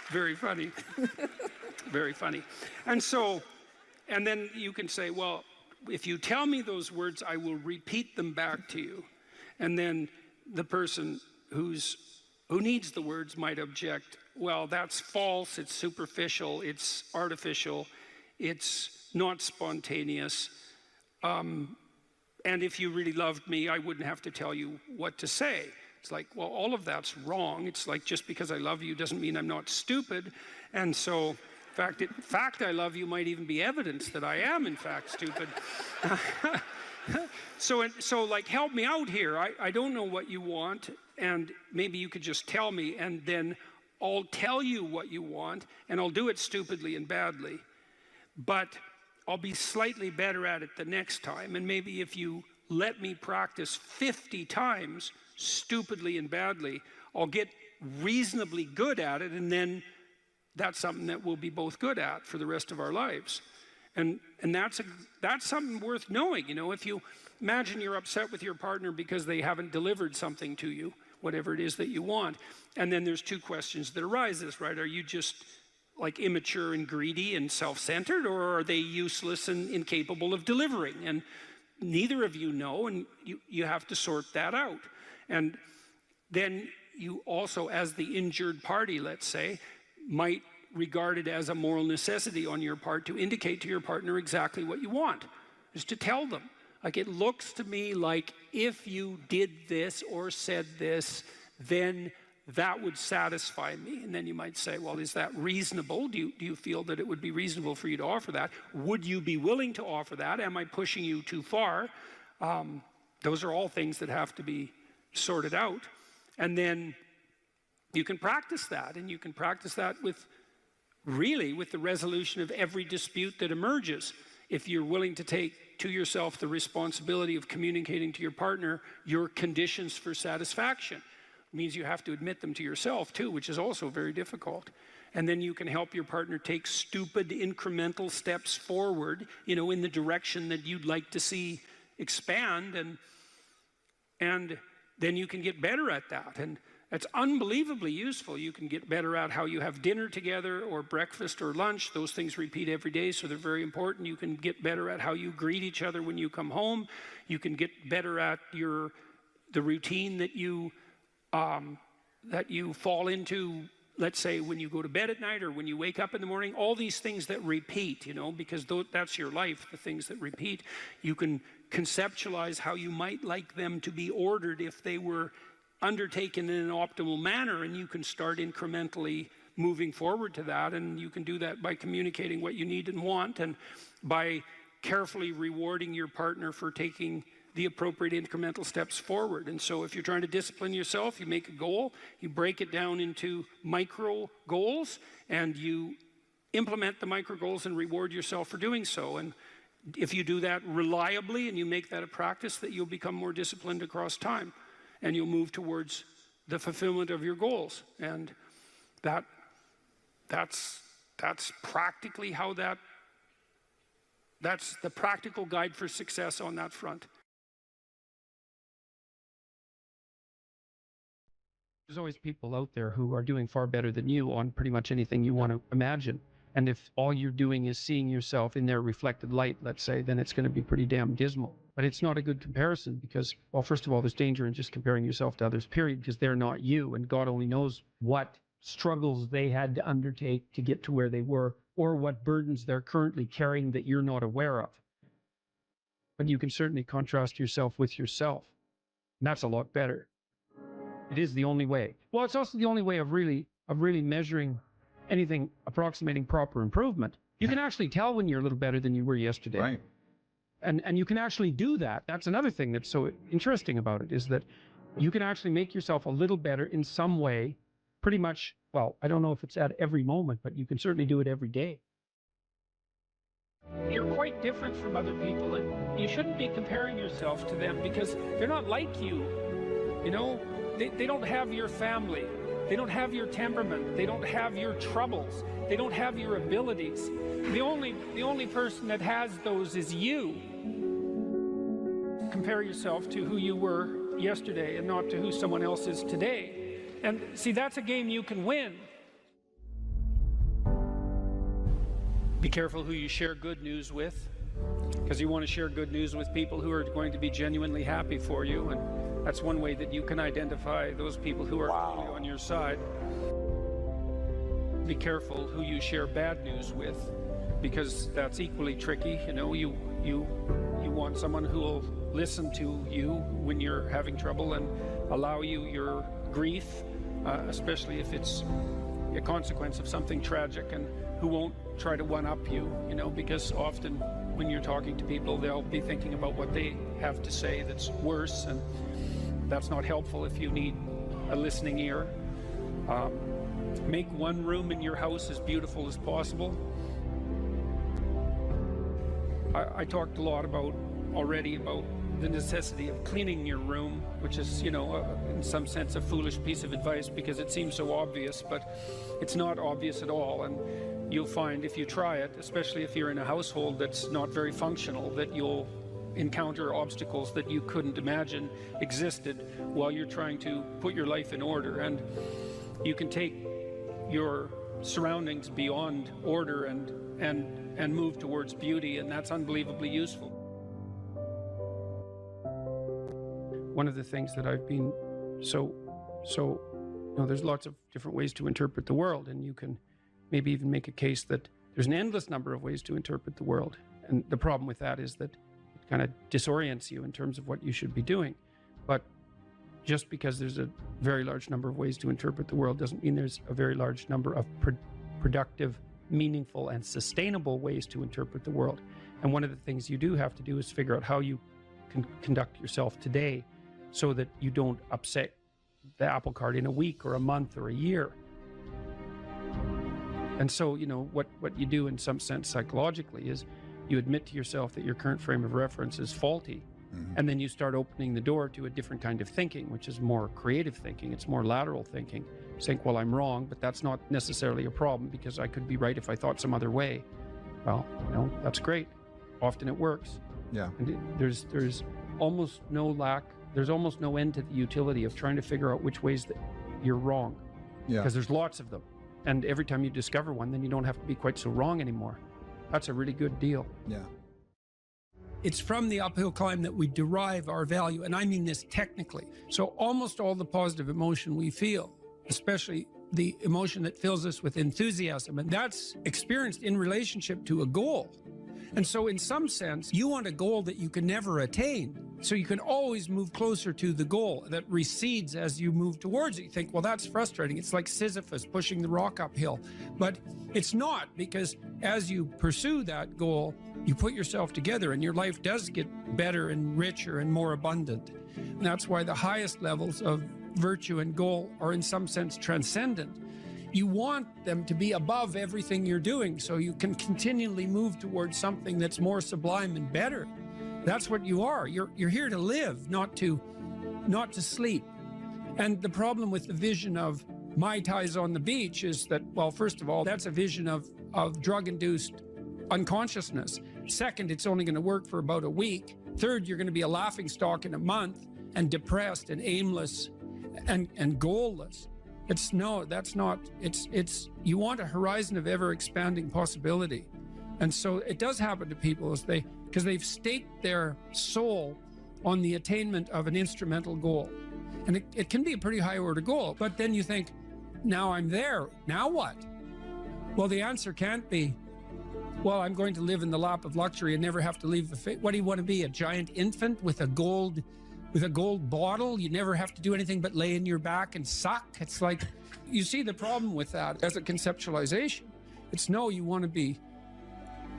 Very funny. Very funny. And so, and then you can say, well, if you tell me those words, I will repeat them back to you. And then the person who needs the words might object, well, that's false, it's superficial, it's artificial, it's not spontaneous. And if you really loved me, I wouldn't have to tell you what to say. It's like, well, all of that's wrong. It's like, just because I love you doesn't mean I'm not stupid. And so, in fact, I love you might even be evidence that I am, in fact, stupid. So like, help me out here. I don't know what you want, and maybe you could just tell me, and then I'll tell you what you want, and I'll do it stupidly and badly. But I'll be slightly better at it the next time, and maybe if you let me practice 50 times stupidly and badly, I'll get reasonably good at it, and then that's something that we'll be both good at for the rest of our lives. And that's something worth knowing. You know, if you imagine you're upset with your partner because they haven't delivered something to you, whatever it is that you want, and then there's two questions that arises, right? Are you just like immature and greedy and self-centered, or are they useless and incapable of delivering? And neither of you know, and you have to sort that out. And then you also, as the injured party, let's say, might regard it as a moral necessity on your part to indicate to your partner exactly what you want, is to tell them. Like, it looks to me like if you did this or said this, then that would satisfy me. And then you might say, well, is that reasonable? Do you feel that it would be reasonable for you to offer that? Would you be willing to offer that? Am I pushing you too far? Those are all things that have to be sorted out. And then you can practice that, and you can practice that with the resolution of every dispute that emerges. If you're willing to take to yourself the responsibility of communicating to your partner your conditions for satisfaction. It means you have to admit them to yourself too, which is also very difficult. And then you can help your partner take stupid incremental steps forward, you know, in the direction that you'd like to see expand, and then you can get better at that. And it's unbelievably useful. You can get better at how you have dinner together, or breakfast or lunch. Those things repeat every day, so they're very important. You can get better at how you greet each other when you come home. You can get better at the routine that you fall into, let's say, when you go to bed at night or when you wake up in the morning. All these things that repeat, you know, because that's your life, the things that repeat. You can conceptualize how you might like them to be ordered if they were undertaken in an optimal manner, and you can start incrementally moving forward to that. And you can do that by communicating what you need and want, and by carefully rewarding your partner for taking the appropriate incremental steps forward. And so if you're trying to discipline yourself, you make a goal, you break it down into micro goals, and you implement the micro goals and reward yourself for doing so. And if you do that reliably and you make that a practice, that you'll become more disciplined across time, and you'll move towards the fulfillment of your goals. And that's practically how that's the practical guide for success on that front. There's always people out there who are doing far better than you on pretty much anything you want to imagine. And if all you're doing is seeing yourself in their reflected light, let's say, then it's going to be pretty damn dismal. But it's not a good comparison because, well, first of all, there's danger in just comparing yourself to others, period, because they're not you. And God only knows what struggles they had to undertake to get to where they were, or what burdens they're currently carrying that you're not aware of. But you can certainly contrast yourself with yourself. And that's a lot better. It is the only way. Well, it's also the only way of really measuring anything approximating proper improvement. You can actually tell when you're a little better than you were yesterday. Right. And you can actually do that. That's another thing that's so interesting about it, is that you can actually make yourself a little better in some way, pretty much, well, I don't know if it's at every moment, but you can certainly do it every day. You're quite different from other people, and you shouldn't be comparing yourself to them because they're not like you. You know, they don't have your family. They don't have your temperament. They don't have your troubles. They don't have your abilities. The only person that has those is you. Compare yourself to who you were yesterday and not to who someone else is today. And see, that's a game you can win. Be careful who you share good news with, because you want to share good news with people who are going to be genuinely happy for you, and that's one way that you can identify those people who are totally on your side. Be careful who you share bad news with, because that's equally tricky. You know, you want someone who will listen to you when you're having trouble and allow you your grief, especially if it's a consequence of something tragic, and who won't try to one-up you, you know, because often when you're talking to people, they'll be thinking about what they have to say that's worse, and that's not helpful if you need a listening ear. Make one room in your house as beautiful as possible. I talked a lot already about the necessity of cleaning your room, which is, you know, in some sense a foolish piece of advice because it seems so obvious, but it's not obvious at all. And you'll find if you try it, especially if you're in a household that's not very functional, that you'll encounter obstacles that you couldn't imagine existed while you're trying to put your life in order. And you can take your surroundings beyond order and move towards beauty, and that's unbelievably useful. One of the things that I've been there's lots of different ways to interpret the world, and you can maybe even make a case that there's an endless number of ways to interpret the world. And the problem with that is that it kind of disorients you in terms of what you should be doing. But just because there's a very large number of ways to interpret the world doesn't mean there's a very large number of productive, meaningful, and sustainable ways to interpret the world. And one of the things you do have to do is figure out how you can conduct yourself today so that you don't upset the apple cart in a week or a month or a year. And so, what you do in some sense psychologically is you admit to yourself that your current frame of reference is faulty. Mm-hmm. And then you start opening the door to a different kind of thinking, which is more creative thinking. It's more lateral thinking. Saying, well, I'm wrong, but that's not necessarily a problem because I could be right if I thought some other way. Well, that's great. Often it works. Yeah. And there's almost no end to the utility of trying to figure out which ways that you're wrong. Yeah. Because there's lots of them. And every time you discover one, then you don't have to be quite so wrong anymore. That's a really good deal. Yeah. It's from the uphill climb that we derive our value, and I mean this technically. So almost all the positive emotion we feel, especially the emotion that fills us with enthusiasm, and that's experienced in relationship to a goal. And so in some sense, you want a goal that you can never attain. So you can always move closer to the goal that recedes as you move towards it. You think, well, that's frustrating. It's like Sisyphus pushing the rock uphill. But it's not, because as you pursue that goal, you put yourself together and your life does get better and richer and more abundant. And that's why the highest levels of virtue and goal are in some sense transcendent. You want them to be above everything you're doing so you can continually move towards something that's more sublime and better. That's what you are. You're here to live, not to sleep. And the problem with the vision of Mai Tais on the beach is that, well, first of all, that's a vision of drug-induced unconsciousness. Second, it's only going to work for about a week. Third, you're going to be a laughingstock in a month and depressed and aimless and goalless. You want a horizon of ever expanding possibility. And so it does happen to people because they've staked their soul on the attainment of an instrumental goal. And it can be a pretty high order goal, but then you think, now I'm there, now what? Well, the answer can't be, well, I'm going to live in the lap of luxury and never have to leave the face. What do you want to be, a giant infant with a gold bottle? You never have to do anything but lay in your back and suck. It's like, you see the problem with that as a conceptualization. It's no, you want to be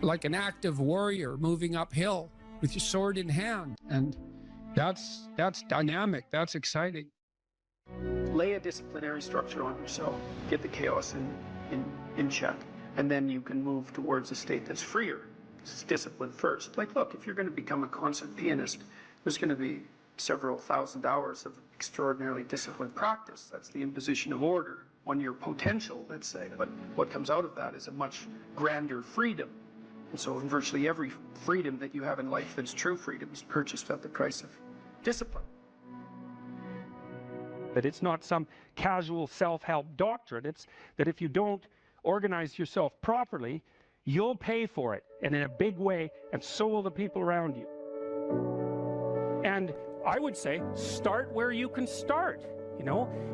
like an active warrior moving uphill with your sword in hand. And that's dynamic, that's exciting. Lay a disciplinary structure on yourself. Get the chaos in check. And then you can move towards a state that's freer. It's discipline first. Like, look, if you're going to become a concert pianist, there's going to be several thousand hours of extraordinarily disciplined practice. That's the imposition of order on your potential, let's say. But what comes out of that is a much grander freedom. And so in virtually every freedom that you have in life that's true freedom is purchased at the price of discipline. That it's not some casual self-help doctrine. It's that if you don't organize yourself properly, you'll pay for it, and in a big way, and so will the people around you. And I would say, start where you can start.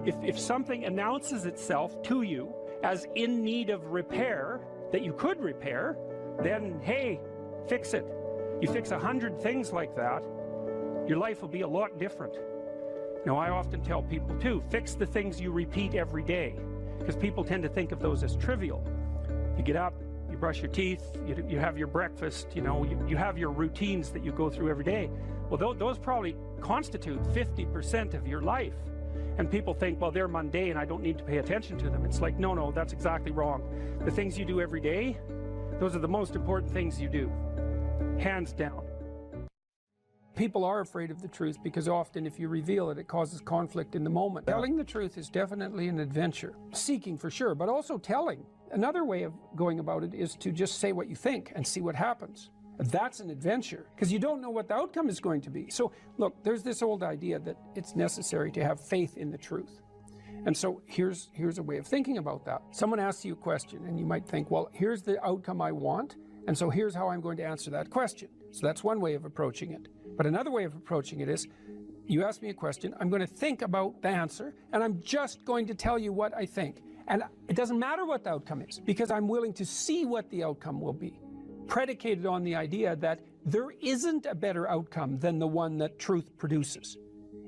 If something announces itself to you as in need of repair, that you could repair, then, hey, fix it. You fix 100 things like that, your life will be a lot different. I often tell people too, fix the things you repeat every day, because people tend to think of those as trivial. You get up, you brush your teeth, you have your breakfast, you have your routines that you go through every day. Well, those probably constitute 50% of your life. And people think, well, they're mundane, I don't need to pay attention to them. It's like, no, that's exactly wrong. The things you do every day, those are the most important things you do, hands down. People are afraid of the truth because often if you reveal it, it causes conflict in the moment. Telling the truth is definitely an adventure. Seeking for sure, but also telling. Another way of going about it is to just say what you think and see what happens. That's an adventure, because you don't know what the outcome is going to be. So look, there's this old idea that it's necessary to have faith in the truth. And so here's a way of thinking about that. Someone asks you a question and you might think, well, here's the outcome I want, and so here's how I'm going to answer that question. So that's one way of approaching it. But another way of approaching it is, you ask me a question, I'm going to think about the answer, and I'm just going to tell you what I think. And it doesn't matter what the outcome is, because I'm willing to see what the outcome will be, predicated on the idea that there isn't a better outcome than the one that truth produces.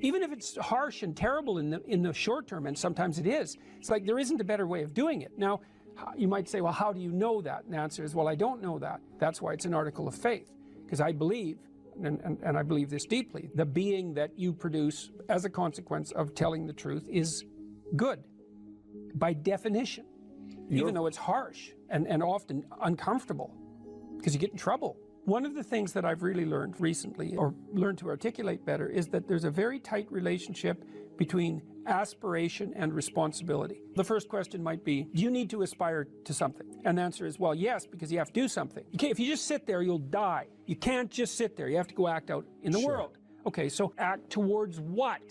Even if it's harsh and terrible in the short term, and sometimes it is, it's like there isn't a better way of doing it. Now, you might say, well, how do you know that? And the answer is, well, I don't know that. That's why it's an article of faith, because I believe, and I believe this deeply, the being that you produce as a consequence of telling the truth is good, by definition, even though it's harsh and often uncomfortable, because you get in trouble. One of the things that I've really learned recently, or learned to articulate better, is that there's a very tight relationship between aspiration and responsibility. The first question might be, do you need to aspire to something? And the answer is, well, yes, because you have to do something. If you just sit there, you'll die. You can't just sit there. You have to go act out in the world. Okay, so act towards what?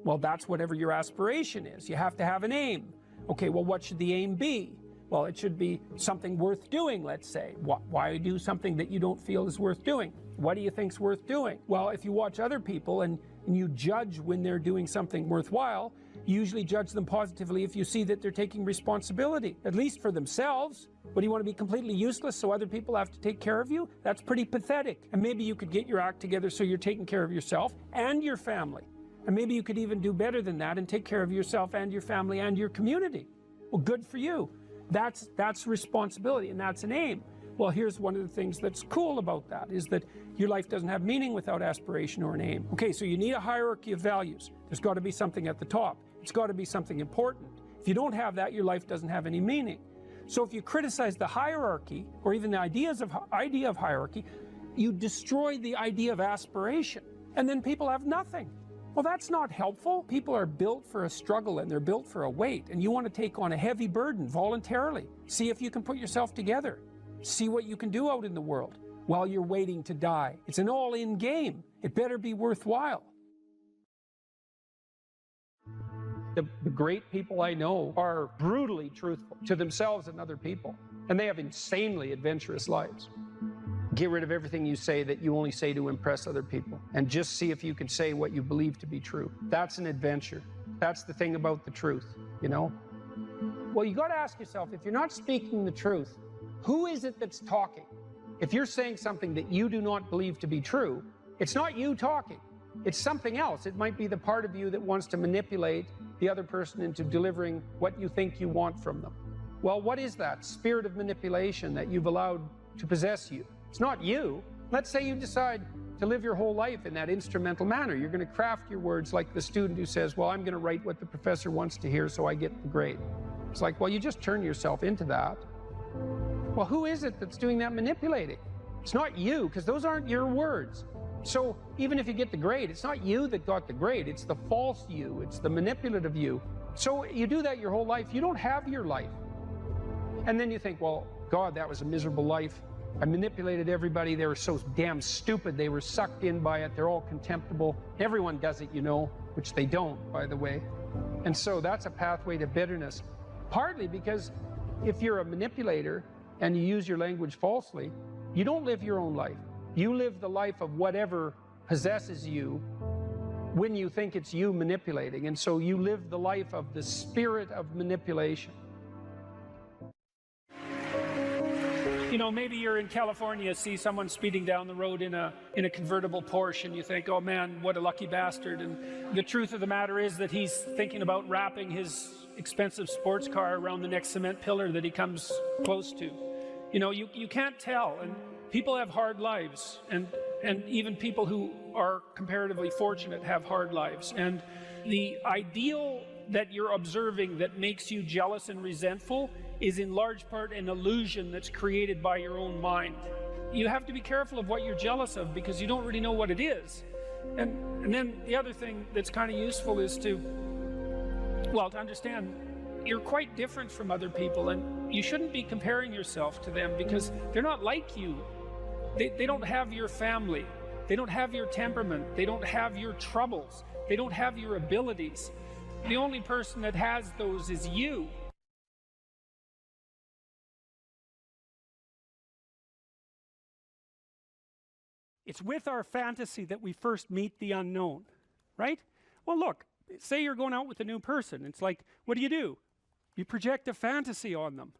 Well, that's whatever your aspiration is. You have to have an aim. Okay, well, what should the aim be? Well, it should be something worth doing, let's say. Why do something that you don't feel is worth doing? What do you think's worth doing? Well, if you watch other people and you judge when they're doing something worthwhile, you usually judge them positively if you see that they're taking responsibility, at least for themselves. What, do you want to be completely useless so other people have to take care of you? That's pretty pathetic. And maybe you could get your act together so you're taking care of yourself and your family. And maybe you could even do better than that and take care of yourself and your family and your community. Well, good for you. That's responsibility, and that's an aim. Well, here's one of the things that's cool about that, is that your life doesn't have meaning without aspiration or an aim. Okay, so you need a hierarchy of values. There's got to be something at the top. It's got to be something important. If you don't have that, your life doesn't have any meaning. So if you criticize the hierarchy, or even the idea of hierarchy, you destroy the idea of aspiration, and then people have nothing. Well, that's not helpful. People are built for a struggle, and they're built for a weight, and you want to take on a heavy burden voluntarily. See if you can put yourself together. See what you can do out in the world while you're waiting to die. It's an all-in game. It better be worthwhile. The great people I know are brutally truthful to themselves and other people, and they have insanely adventurous lives. Get rid of everything you say that you only say to impress other people, and just see if you can say what you believe to be true. That's an adventure. That's the thing about the truth, you know? Well, you got to ask yourself, if you're not speaking the truth, who is it that's talking? If you're saying something that you do not believe to be true, it's not you talking. It's something else. It might be the part of you that wants to manipulate the other person into delivering what you think you want from them. Well, what is that spirit of manipulation that you've allowed to possess you? It's not you. Let's say you decide to live your whole life in that instrumental manner. You're going to craft your words like the student who says, well, I'm going to write what the professor wants to hear so I get the grade. It's like, well, you just turn yourself into that. Well, who is it that's doing that manipulating? It's not you, because those aren't your words. So even if you get the grade, it's not you that got the grade. It's the false you. It's the manipulative you. So you do that your whole life. You don't have your life. And then you think, well, God, that was a miserable life. I manipulated everybody. They were so damn stupid. They were sucked in by it. They're all contemptible. Everyone does it, you know, which they don't, by the way. And so that's a pathway to bitterness. Partly because if you're a manipulator and you use your language falsely, you don't live your own life. You live the life of whatever possesses you when you think it's you manipulating. And so you live the life of the spirit of manipulation. You know, maybe you're in California, see someone speeding down the road in a convertible Porsche, and you think, oh man, what a lucky bastard. And the truth of the matter is that he's thinking about wrapping his expensive sports car around the next cement pillar that he comes close to. You know, you can't tell. And people have hard lives, and even people who are comparatively fortunate have hard lives. And the ideal that you're observing that makes you jealous and resentful is in large part an illusion that's created by your own mind. You have to be careful of what you're jealous of, because you don't really know what it is. And then the other thing that's kind of useful is to understand you're quite different from other people, and you shouldn't be comparing yourself to them because they're not like you. They don't have your family. They don't have your temperament. They don't have your troubles. They don't have your abilities. The only person that has those is you. It's with our fantasy that we first meet the unknown, right? Well, look, say you're going out with a new person. It's like, what do? You project a fantasy on them,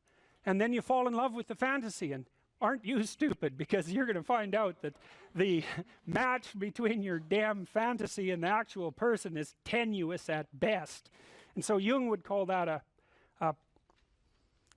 and then you fall in love with the fantasy. And aren't you stupid? Because you're going to find out that the match between your damn fantasy and the actual person is tenuous at best. And so Jung would call that a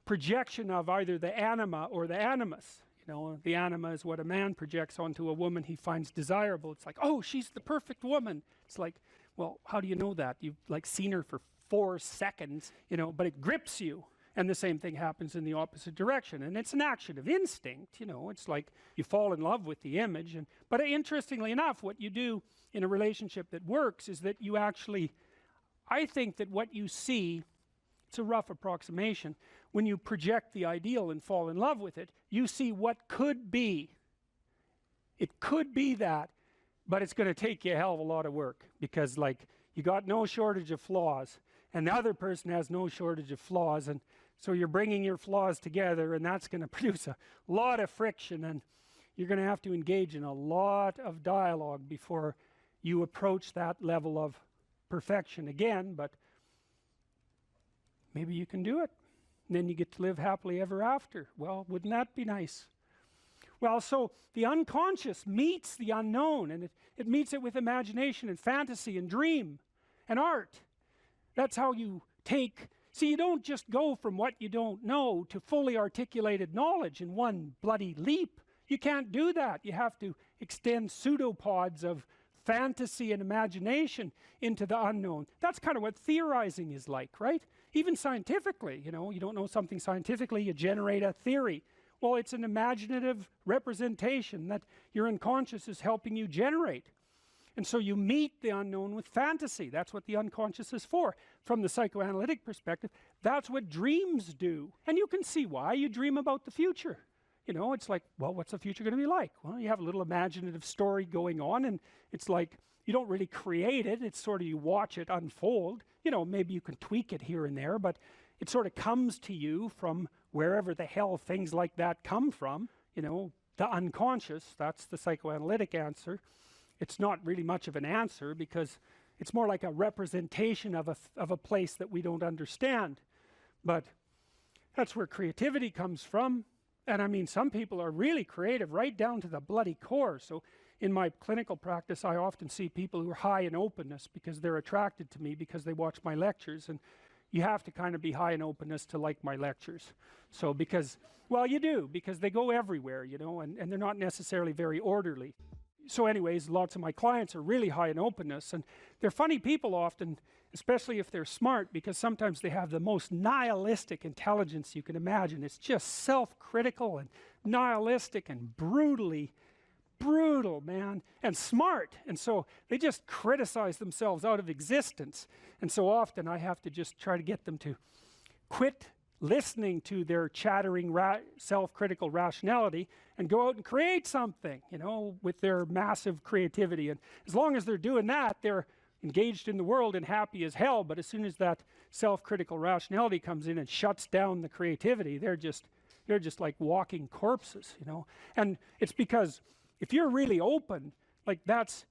projection of either the anima or the animus. You know, the anima is what a man projects onto a woman he finds desirable. It's like, oh, she's the perfect woman. It's like, well, how do you know that? You've like seen her for 4 seconds, you know, but it grips you. And the same thing happens in the opposite direction. And it's an action of instinct, you know. It's like you fall in love with the image. But interestingly enough, what you do in a relationship that works is that you actually, I think that what you see, it's a rough approximation, when you project the ideal and fall in love with it, you see what could be. It could be that, but it's going to take you a hell of a lot of work, because like you got no shortage of flaws and the other person has no shortage of flaws, and so you're bringing your flaws together, and that's going to produce a lot of friction, and you're going to have to engage in a lot of dialogue before you approach that level of perfection again. But maybe you can do it, and then you get to live happily ever after. Well, wouldn't that be nice? Well, so the unconscious meets the unknown, and it meets it with imagination and fantasy and dream and art. That's how you take, see, you don't just go from what you don't know to fully articulated knowledge in one bloody leap. You can't do that. You have to extend pseudopods of fantasy and imagination into the unknown. That's kind of what theorizing is like, right? Even scientifically, you know, you don't know something scientifically, you generate a theory. Well, it's an imaginative representation that your unconscious is helping you generate. And so you meet the unknown with fantasy. That's what the unconscious is for. From the psychoanalytic perspective, that's what dreams do. And you can see why. You dream about the future. You know, it's like, well, what's the future going to be like? Well, you have a little imaginative story going on, and it's like, you don't really create it. It's sort of, you watch it unfold. You know, maybe you can tweak it here and there, but it sort of comes to you from wherever the hell things like that come from. You know, the unconscious, that's the psychoanalytic answer. It's not really much of an answer, because it's more like a representation of a place that we don't understand. But that's where creativity comes from. And I mean, some people are really creative right down to the bloody core. So in my clinical practice, I often see people who are high in openness because they're attracted to me because they watch my lectures. And you have to kind of be high in openness to like my lectures. So because, well, you do, because they go everywhere, you know, and they're not necessarily very orderly. So anyways, lots of my clients are really high in openness, and they're funny people often, especially if they're smart, because sometimes they have the most nihilistic intelligence you can imagine. It's just self-critical and nihilistic and brutally brutal, man, and smart. And so they just criticize themselves out of existence. And so often I have to just try to get them to quit listening to their chattering self-critical rationality and go out and create something, you know, with their massive creativity. And as long as they're doing that, they're engaged in the world and happy as hell. But as soon as that self-critical rationality comes in and shuts down the creativity, they're just like walking corpses, you know. And it's because if you're really open, like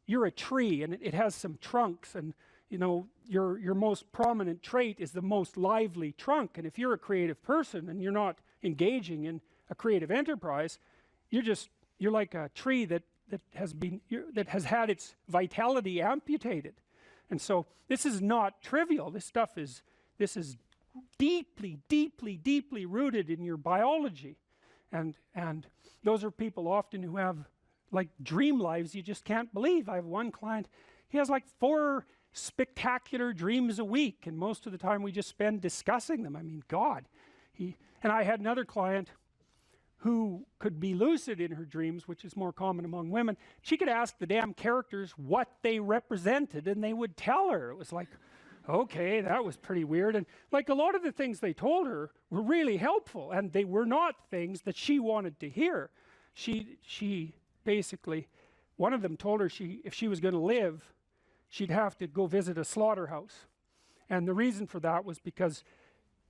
you're a tree, and it has some trunks, and you know, your most prominent trait is the most lively trunk. And if you're a creative person and you're not engaging in a creative enterprise, you're like a tree that has had its vitality amputated. And so this is not trivial. This is deeply, deeply, deeply rooted in your biology. And those are people often who have like dream lives you just can't believe. I have one client, he has like 4 spectacular dreams a week, and most of the time we just spend discussing them. I mean, God. And I had another client who could be lucid in her dreams, which is more common among women. She could ask the damn characters what they represented, and they would tell her. It was like, okay, that was pretty weird. And like a lot of the things they told her were really helpful, and they were not things that she wanted to hear. She basically, one of them told her if she was going to live, she'd have to go visit a slaughterhouse. And the reason for that was because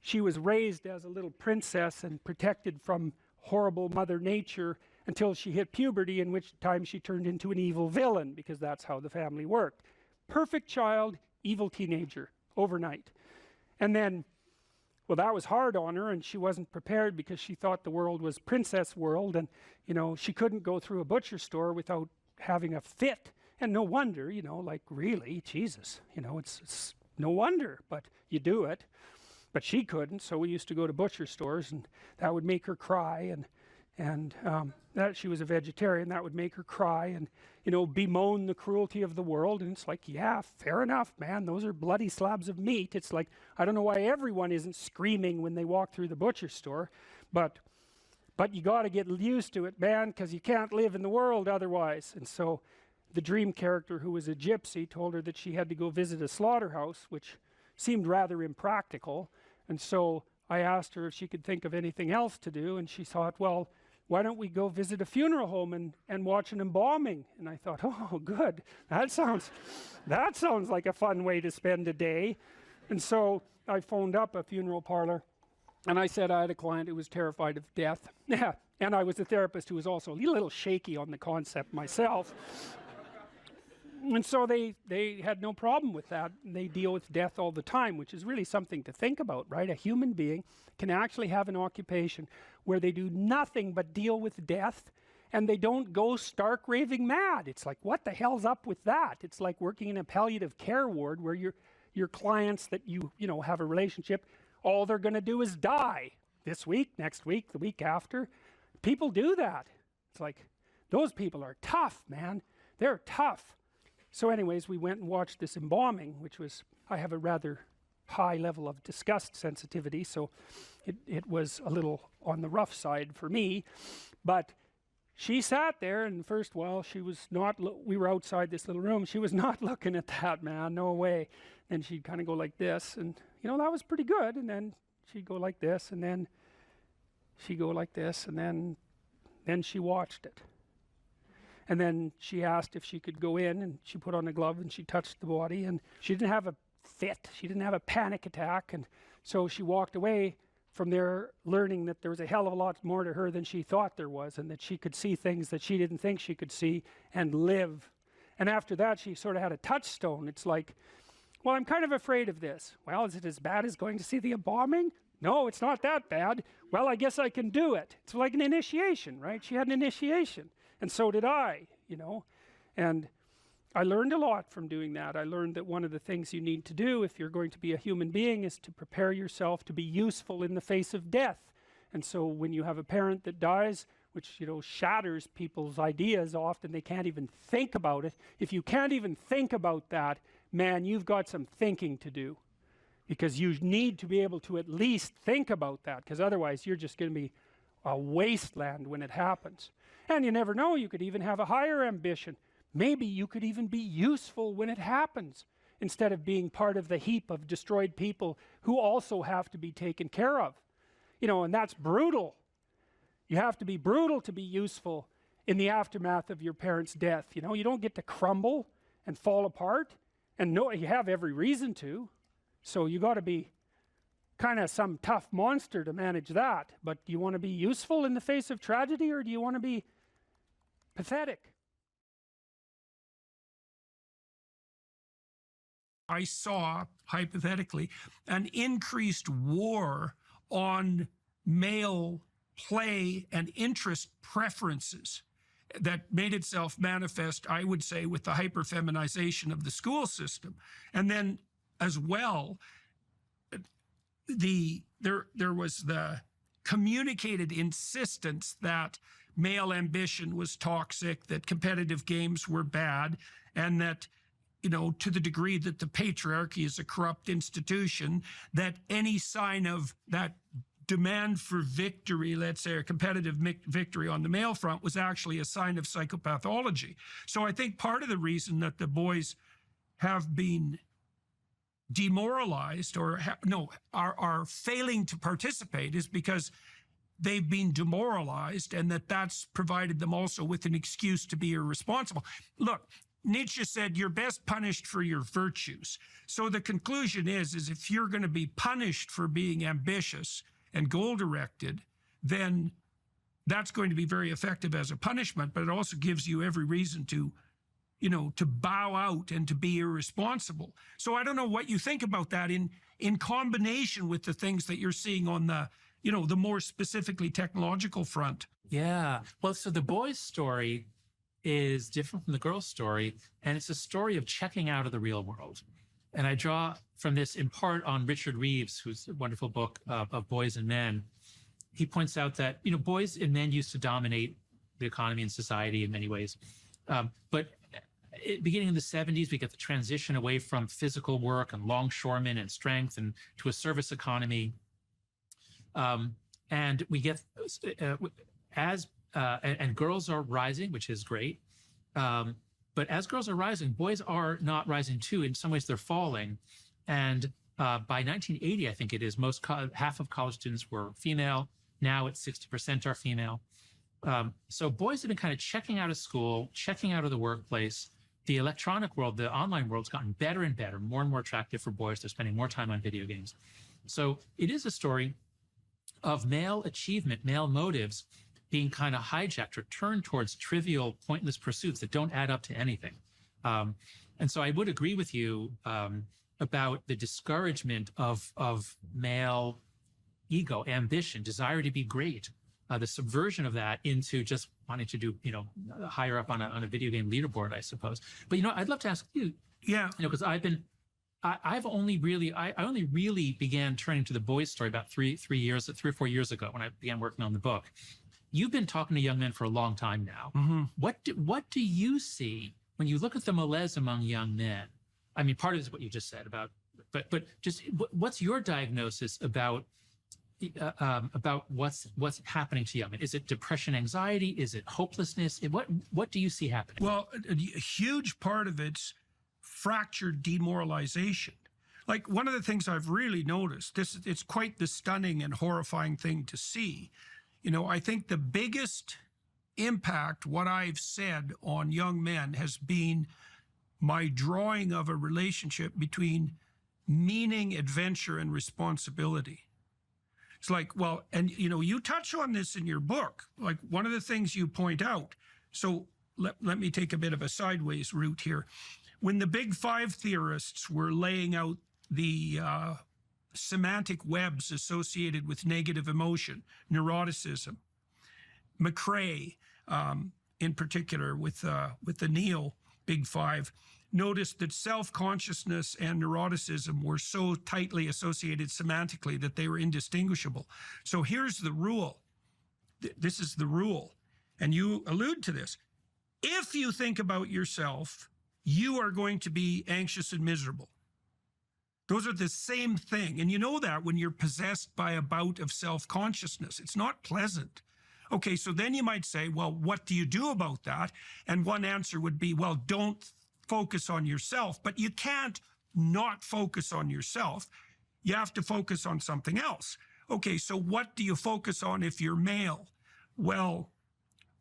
she was raised as a little princess and protected from horrible Mother Nature until she hit puberty, in which time she turned into an evil villain, because that's how the family worked. Perfect child, evil teenager, overnight. And then, well, that was hard on her, and she wasn't prepared because she thought the world was princess world, and, you know, she couldn't go through a butcher store without having a fit. And no wonder, you know, like, really, Jesus, you know, it's no wonder, but you do it. But she couldn't, so we used to go to butcher stores, and that would make her cry, and that she was a vegetarian, that would make her cry, and, you know, bemoan the cruelty of the world. And it's like, yeah, fair enough, man, those are bloody slabs of meat. It's like, I don't know why everyone isn't screaming when they walk through the butcher store, but you got to get used to it, man, because you can't live in the world otherwise. And so the dream character, who was a gypsy, told her that she had to go visit a slaughterhouse, which seemed rather impractical. And so I asked her if she could think of anything else to do, and she thought, well, why don't we go visit a funeral home and watch an embalming? And I thought, oh, good, that sounds like a fun way to spend a day. And so I phoned up a funeral parlor, and I said I had a client who was terrified of death. Yeah, and I was a therapist who was also a little shaky on the concept myself. And so they had no problem with that. They deal with death all the time, which is really something to think about, right? A human being can actually have an occupation where they do nothing but deal with death, and they don't go stark raving mad. It's like, what the hell's up with that? It's like working in a palliative care ward where your clients that you know have a relationship, all they're going to do is die this week, next week, the week after. People do that. It's like, those people are tough, man. They're tough. So anyways, we went and watched this embalming, which was, I have a rather high level of disgust sensitivity, so it was a little on the rough side for me. But she sat there, and first while she was not, we were outside this little room, she was not looking at that, man, no way. Then she'd kind of go like this, and, you know, that was pretty good. And then she'd go like this, and then she'd go like this, and then she watched it. And then she asked if she could go in, and she put on a glove and she touched the body, and she didn't have a fit, she didn't have a panic attack. And so she walked away from there learning that there was a hell of a lot more to her than she thought there was, and that she could see things that she didn't think she could see and live. And after that, she sort of had a touchstone. It's like, well, I'm kind of afraid of this. Well, is it as bad as going to see the embalming? No, it's not that bad. Well, I guess I can do it. It's like an initiation, right? She had an initiation. And so did I, you know, and I learned a lot from doing that. I learned that one of the things you need to do if you're going to be a human being is to prepare yourself to be useful in the face of death. And so when you have a parent that dies, which, you know, shatters people's ideas, often they can't even think about it. If you can't even think about that, man, you've got some thinking to do, because you need to be able to at least think about that, because otherwise you're just going to be a wasteland when it happens. And you never know, you could even have a higher ambition. Maybe you could even be useful when it happens, instead of being part of the heap of destroyed people who also have to be taken care of. You know, and that's brutal. You have to be brutal to be useful in the aftermath of your parents' death. You know, you don't get to crumble and fall apart, and no, you have every reason to. So you got to be kind of some tough monster to manage that. But do you want to be useful in the face of tragedy, or do you want to be pathetic? I saw, hypothetically, an increased war on male play and interest preferences that made itself manifest, I would say, with the hyperfeminization of the school system. And then as well, there was the communicated insistence that male ambition was toxic, that competitive games were bad, and that, you know, to the degree that the patriarchy is a corrupt institution, that any sign of that demand for victory, let's say a competitive victory on the male front, was actually a sign of psychopathology. So I think part of the reason that the boys have been demoralized or are failing to participate is because they've been demoralized, and that's provided them also with an excuse to be irresponsible. Look, Nietzsche said you're best punished for your virtues. So the conclusion is if you're going to be punished for being ambitious and goal-directed, then that's going to be very effective as a punishment, but it also gives you every reason to bow out and to be irresponsible. So I don't know what you think about that in combination with the things that you're seeing on the more specifically technological front. Yeah. Well, so the boy's story is different from the girl's story, and it's a story of checking out of the real world. And I draw from this in part on Richard Reeves, whose wonderful book of Boys and Men. He points out that, boys and men used to dominate the economy and society in many ways. But beginning in the 70s, we get the transition away from physical work and longshoremen and strength and to a service economy. And we get, and girls are rising, which is great. But as girls are rising, boys are not rising too. In some ways, they're falling. And by 1980, I think it is, half of college students were female. Now it's 60% are female. So boys have been kind of checking out of school, checking out of the workplace. The electronic world, the online world's gotten better and better, more and more attractive for boys. They're spending more time on video games. So it is a story of male achievement, male motives being kind of hijacked or turned towards trivial, pointless pursuits that don't add up to anything. And so I would agree with you about the discouragement of male ego, ambition, desire to be great, the subversion of that into just wanting to do, higher up on a video game leaderboard, I suppose. But, I'd love to ask you, because I only really began turning to the boys' story about 3 or 4 years ago when I began working on the book. You've been talking to young men for a long time now. Mm-hmm. What do you see when you look at the malaise among young men? I mean, part of it is what you just said about, but just what's your diagnosis about what's happening to young men? Is it depression, anxiety? Is it hopelessness? What do you see happening? Well, a huge part of it's fractured demoralization. Like, one of the things I've really noticed, it's quite the stunning and horrifying thing to see. I think the biggest impact what I've said on young men has been my drawing of a relationship between meaning, adventure, and responsibility. It's like, well, and you touch on this in your book, like one of the things you point out. So let me take a bit of a sideways route here. When the big five theorists were laying out the semantic webs associated with negative emotion, neuroticism, McCrae, in particular with the Neo Big Five, noticed that self-consciousness and neuroticism were so tightly associated semantically that they were indistinguishable. So here's the rule. This is the rule. And you allude to this. If you think about yourself, you are going to be anxious and miserable. Those are the same thing. And you know that when you're possessed by a bout of self-consciousness. It's not pleasant. Okay, so then you might say, well, what do you do about that? And one answer would be, well, don't focus on yourself. But you can't not focus on yourself. You have to focus on something else. Okay, so what do you focus on if you're male? Well,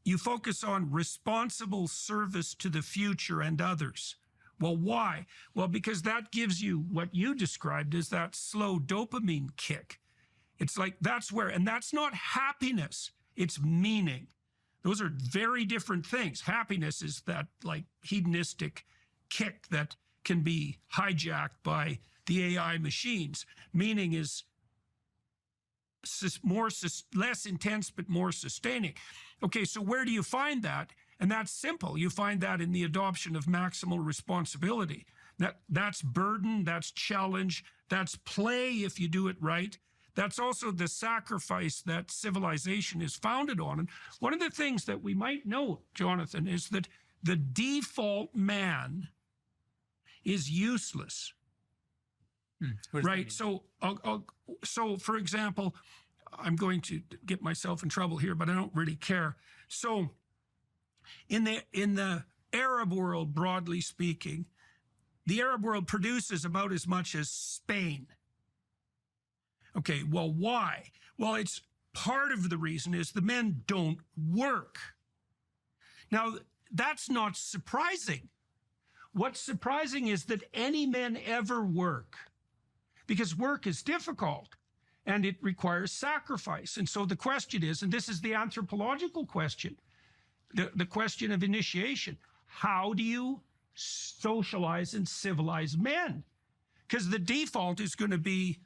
you focus on responsible service to the future and others. Well, why? Well, because that gives you what you described as that slow dopamine kick. It's like that's where, and that's not happiness, it's meaning. Those are very different things. Happiness is that like hedonistic kick that can be hijacked by the AI machines. Meaning is less intense but more sustaining. Okay, so where do you find that? And that's simple. You find that in the adoption of maximal responsibility. That's burden, that's challenge, that's play if you do it right. That's also the sacrifice that civilization is founded on. And one of the things that we might note, Jonathan, is that the default man is useless. Right? So, for example, I'm going to get myself in trouble here, but I don't really care. So in the Arab world, broadly speaking, The Arab world produces about as much as Spain. Okay, well, why? Well, it's part of the reason is the men don't work. Now, that's not surprising. What's surprising is that any men ever work, because work is difficult and it requires sacrifice. And so the question is, and this is the anthropological question, the question of initiation, how do you socialize and civilize men? Because the default is going to be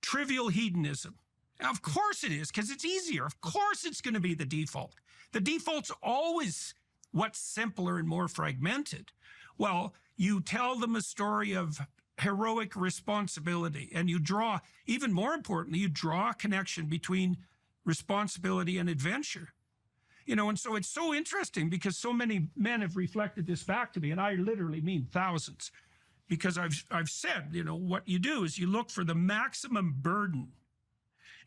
trivial hedonism. Of course it is, because it's easier. Of course it's going to be the default. The default's always what's simpler and more fragmented. Well, you tell them a story of heroic responsibility, and you draw, even more importantly, you draw a connection between responsibility and adventure. And so it's so interesting because so many men have reflected this back to me, and I literally mean thousands, because I've said, what you do is you look for the maximum burden,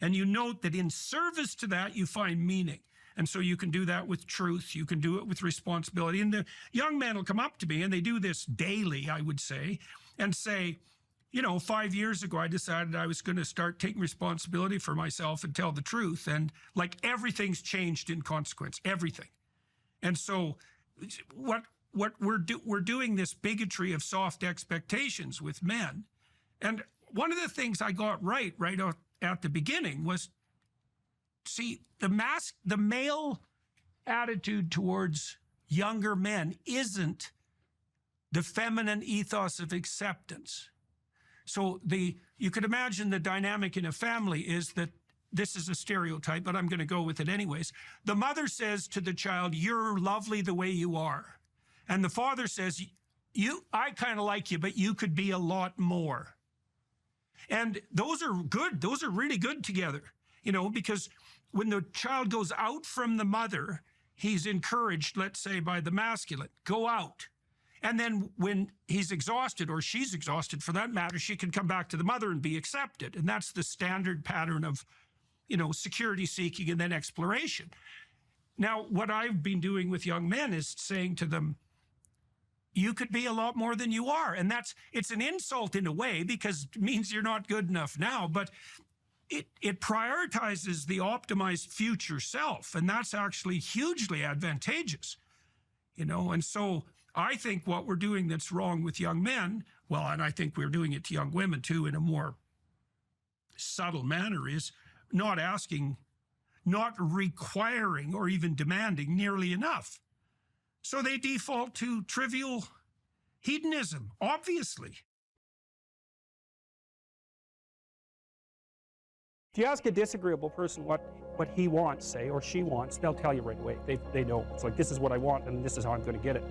and you note that in service to that, you find meaning. And so you can do that with truth. You can do it with responsibility. And the young men will come up to me, and they do this daily, I would say, and say, 5 years ago, I decided I was going to start taking responsibility for myself and tell the truth. And like everything's changed in consequence, everything. And so what we're doing this bigotry of soft expectations with men. And one of the things I got right at the beginning was, see, the male attitude towards younger men isn't the feminine ethos of acceptance. So you could imagine the dynamic in a family is that this is a stereotype, but I'm going to go with it anyways. The mother says to the child, "You're lovely the way you are." And the father says, "I kind of like you, but you could be a lot more." And those are good. Those are really good together, because when the child goes out from the mother, he's encouraged, let's say, by the masculine, go out. And then when he's exhausted, or she's exhausted for that matter, she can come back to the mother and be accepted. And that's the standard pattern of, security seeking and then exploration. Now, what I've been doing with young men is saying to them, you could be a lot more than you are. And it's an insult in a way, because it means you're not good enough now, but it prioritizes the optimized future self. And that's actually hugely advantageous, and so I think what we're doing that's wrong with young men, well, and I think we're doing it to young women too in a more subtle manner, is not requiring or even demanding nearly enough. So they default to trivial hedonism, obviously. If you ask a disagreeable person what he wants, say, or she wants, they'll tell you right away. They know. It's like, this is what I want, and this is how I'm going to get it.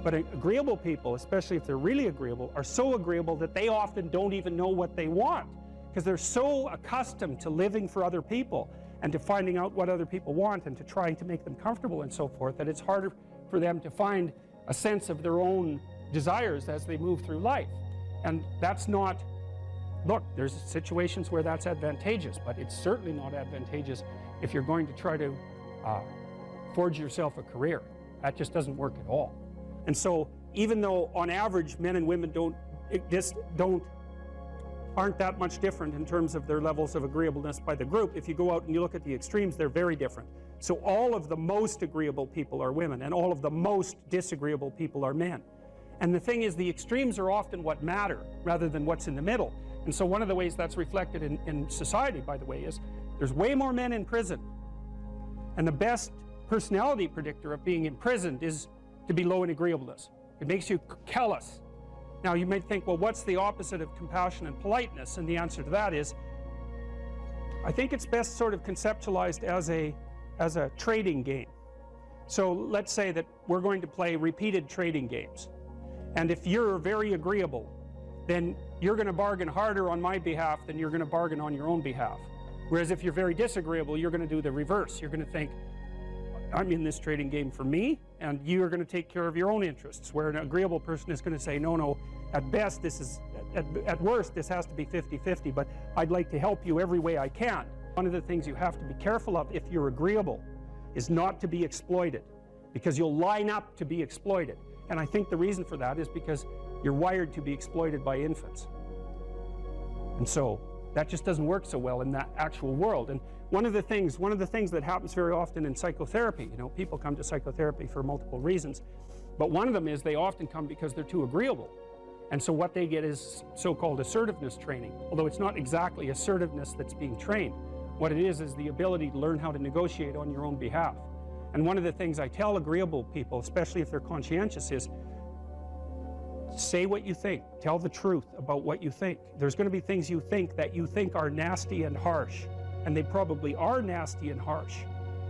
But agreeable people, especially if they're really agreeable, are so agreeable that they often don't even know what they want, because they're so accustomed to living for other people and to finding out what other people want and to trying to make them comfortable and so forth, that it's harder for them to find a sense of their own desires as they move through life. And that's not, look, there's situations where that's advantageous, but it's certainly not advantageous if you're going to try to forge yourself a career. That just doesn't work at all. And so even though on average men and women aren't that much different in terms of their levels of agreeableness by the group, if you go out and you look at the extremes, they're very different. So all of the most agreeable people are women, and all of the most disagreeable people are men. And the thing is, the extremes are often what matter rather than what's in the middle. And so one of the ways that's reflected in society, by the way, is there's way more men in prison. And the best personality predictor of being imprisoned is to be low in agreeableness. It makes you callous. Now you might think, well, what's the opposite of compassion and politeness? And the answer to that is, I think it's best sort of conceptualized as a trading game. So let's say that we're going to play repeated trading games. And if you're very agreeable, then you're going to bargain harder on my behalf than you're going to bargain on your own behalf. Whereas if you're very disagreeable, you're going to do the reverse. You're going to think, I'm in this trading game for me, and you're going to take care of your own interests. Where an agreeable person is going to say, no, at best, at worst, this has to be 50-50, but I'd like to help you every way I can. One of the things you have to be careful of if you're agreeable is not to be exploited, because you'll line up to be exploited. And I think the reason for that is because You're wired to be exploited by infants. And so that just doesn't work so well in that actual world. And one of the things that happens very often in psychotherapy, you know, people come to psychotherapy for multiple reasons, but one of them is they often come because they're too agreeable. And so what they get is so-called assertiveness training, although it's not exactly assertiveness that's being trained. What it is the ability to learn how to negotiate on your own behalf. And one of the things I tell agreeable people, especially if they're conscientious, is say what you think. Tell the truth about what you think. There's going to be things you think that you think are nasty and harsh, and they probably are nasty and harsh,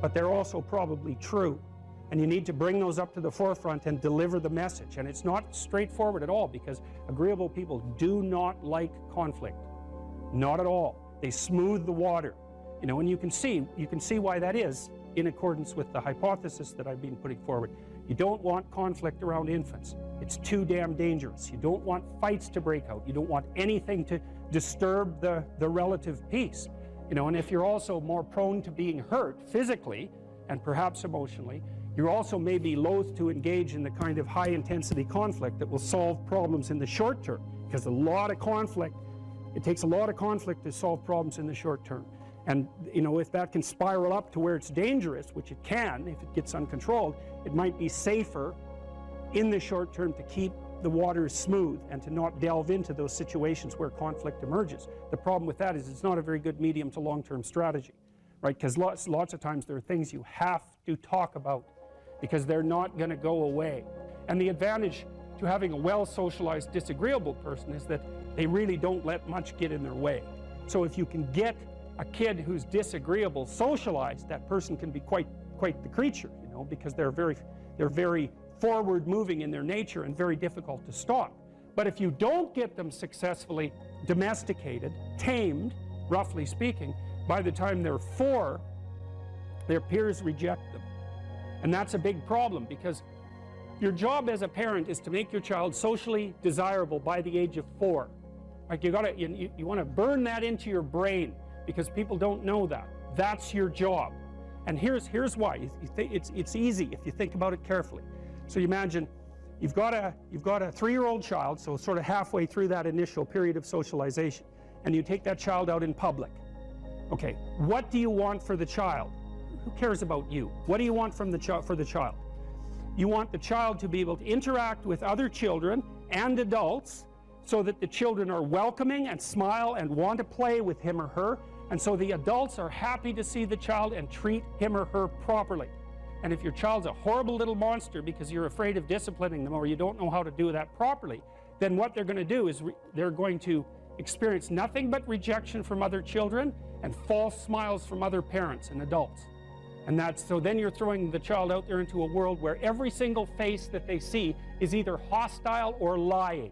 but they're also probably true. And you need to bring those up to the forefront and deliver the message. And it's not straightforward at all, because agreeable people do not like conflict. Not at all. They smooth the water. You know, and you can see why that is in accordance with the hypothesis that I've been putting forward. You don't want conflict around infants. It's too damn dangerous. You don't want fights to break out. You don't want anything to disturb the relative peace. You know, and if you're also more prone to being hurt physically and perhaps emotionally, you're also maybe loath to engage in the kind of high-intensity conflict that will solve problems in the short term, because it takes a lot of conflict to solve problems in the short term. And, you know, if that can spiral up to where it's dangerous, which it can if it gets uncontrolled, it might be safer in the short term to keep the waters smooth and to not delve into those situations where conflict emerges. The problem with that is it's not a very good medium to long-term strategy, right? Because lots of times there are things you have to talk about because they're not going to go away. And the advantage to having a well-socialized disagreeable person is that they really don't let much get in their way. So if you can get a kid who's disagreeable socialized, that person can be quite the creature, you know, because they're very forward-moving in their nature and very difficult to stop. But if you don't get them successfully domesticated, tamed, roughly speaking, by the time they're 4, their peers reject them. And that's a big problem, because your job as a parent is to make your child socially desirable by the age of 4. Like you want to burn that into your brain, because people don't know that. That's your job. And here's why. It's easy if you think about it carefully. So you imagine you've got a 3-year-old child, so sort of halfway through that initial period of socialization, and you take that child out in public. Okay, what do you want for the child? Who cares about you? What do you want for the child? You want the child to be able to interact with other children and adults so that the children are welcoming and smile and want to play with him or her, and so the adults are happy to see the child and treat him or her properly. And if your child's a horrible little monster because you're afraid of disciplining them or you don't know how to do that properly, then what they're going to do is they're going to experience nothing but rejection from other children and false smiles from other parents and adults. And so then you're throwing the child out there into a world where every single face that they see is either hostile or lying.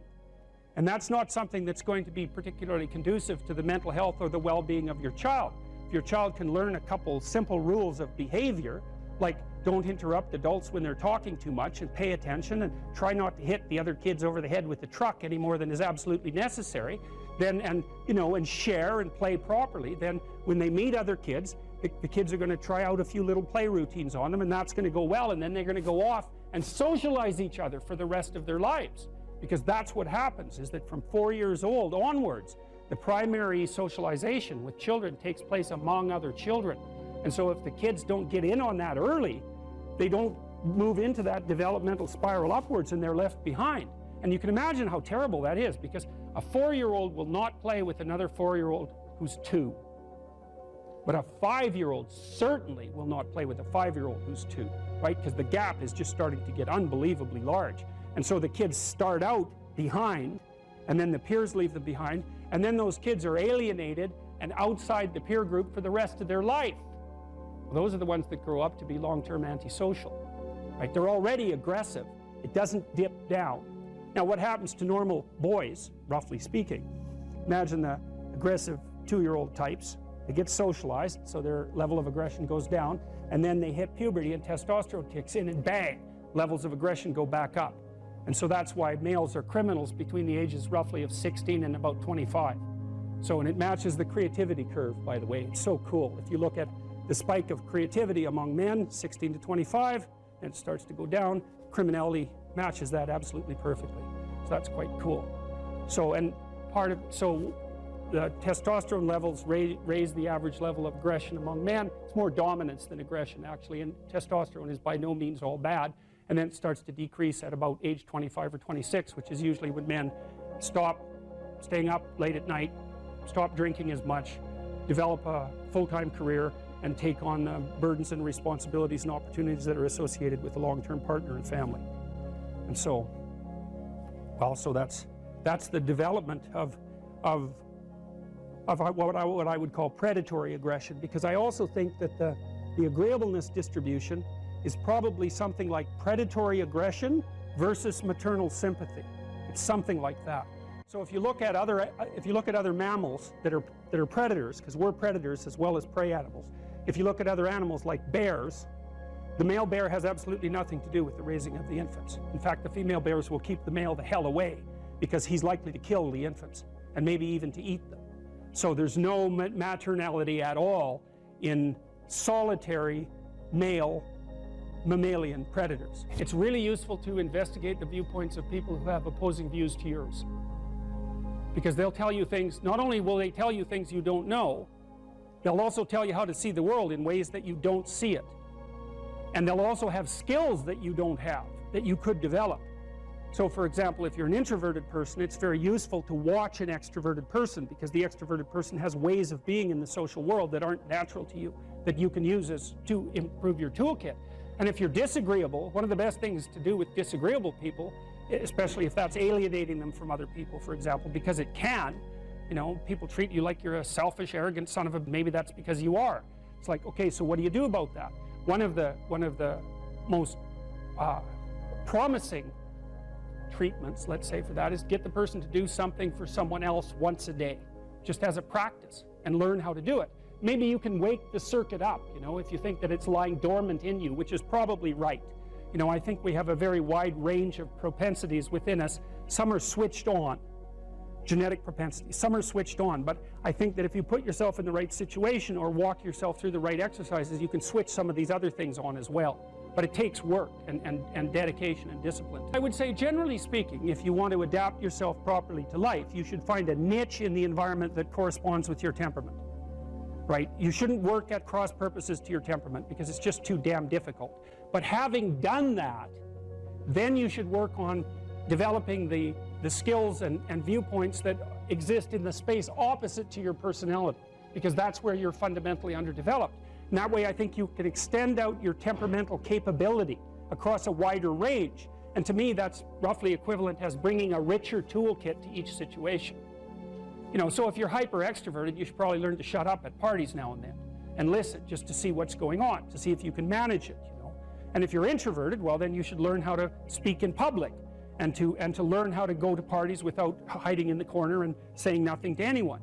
And that's not something that's going to be particularly conducive to the mental health or the well-being of your child. If your child can learn a couple simple rules of behavior, like don't interrupt adults when they're talking too much and pay attention and try not to hit the other kids over the head with the truck any more than is absolutely necessary, and share and play properly, then when they meet other kids, the kids are going to try out a few little play routines on them, and that's going to go well, and then they're going to go off and socialize each other for the rest of their lives. Because that's what happens, is that from 4 years old onwards, the primary socialization with children takes place among other children. And so if the kids don't get in on that early, they don't move into that developmental spiral upwards and they're left behind. And you can imagine how terrible that is, because a 4-year-old will not play with another 4-year-old who's 2. But a 5-year-old certainly will not play with a 5-year-old who's 2, right? Because the gap is just starting to get unbelievably large. And so the kids start out behind, and then the peers leave them behind, and then those kids are alienated and outside the peer group for the rest of their life. Well, those are the ones that grow up to be long-term antisocial, right? They're already aggressive. It doesn't dip down. Now, what happens to normal boys, roughly speaking? Imagine the aggressive 2-year-old types. They get socialized, so their level of aggression goes down, and then they hit puberty and testosterone kicks in, and bang, levels of aggression go back up. And so that's why males are criminals between the ages roughly of 16 and about 25. So, and it matches the creativity curve, by the way. It's so cool. If you look at the spike of creativity among men, 16 to 25, and it starts to go down, criminality matches that absolutely perfectly. So that's quite cool. So, and so the testosterone levels raise the average level of aggression among men. It's more dominance than aggression, actually, and testosterone is by no means all bad. And then it starts to decrease at about age 25 or 26, which is usually when men stop staying up late at night, stop drinking as much, develop a full-time career, and take on the burdens and responsibilities and opportunities that are associated with a long-term partner and family. And so, well, so that's the development of what I would call predatory aggression, because I also think that the agreeableness distribution is probably something like predatory aggression versus maternal sympathy. It's something like that. So if you look at other mammals that are predators, because we're predators as well as prey animals, if you look at other animals like bears, the male bear has absolutely nothing to do with the raising of the infants. In fact, the female bears will keep the male the hell away because he's likely to kill the infants and maybe even to eat them. So there's no maternality at all in solitary male mammalian predators. It's really useful to investigate the viewpoints of people who have opposing views to yours, because they'll tell you things. Not only will they tell you things you don't know, they'll also tell you how to see the world in ways that you don't see it. And they'll also have skills that you don't have, that you could develop. So for example, if you're an introverted person, it's very useful to watch an extroverted person, because the extroverted person has ways of being in the social world that aren't natural to you, that you can use to improve your toolkit. And if you're disagreeable, one of the best things to do with disagreeable people, especially if that's alienating them from other people, for example, because it can, you know, people treat you like you're a selfish, arrogant son of a, maybe that's because you are. It's like, okay, so what do you do about that? One of the most promising treatments, let's say, for that is get the person to do something for someone else once a day, just as a practice, and learn how to do it. Maybe you can wake the circuit up, you know, if you think that it's lying dormant in you, which is probably right. You know, I think we have a very wide range of propensities within us. Some are switched on, genetic propensities. Some are switched on, but I think that if you put yourself in the right situation or walk yourself through the right exercises, you can switch some of these other things on as well. But it takes work and dedication and discipline. I would say, generally speaking, if you want to adapt yourself properly to life, you should find a niche in the environment that corresponds with your temperament. Right? You shouldn't work at cross purposes to your temperament because it's just too damn difficult. But having done that, then you should work on developing the skills and viewpoints that exist in the space opposite to your personality, because that's where you're fundamentally underdeveloped. And that way I think you can extend out your temperamental capability across a wider range. And to me, that's roughly equivalent as bringing a richer toolkit to each situation. You know, so if you're hyper extroverted, you should probably learn to shut up at parties now and then and listen just to see what's going on, to see if you can manage it, you know. And if you're introverted, well, then you should learn how to speak in public and to learn how to go to parties without hiding in the corner and saying nothing to anyone.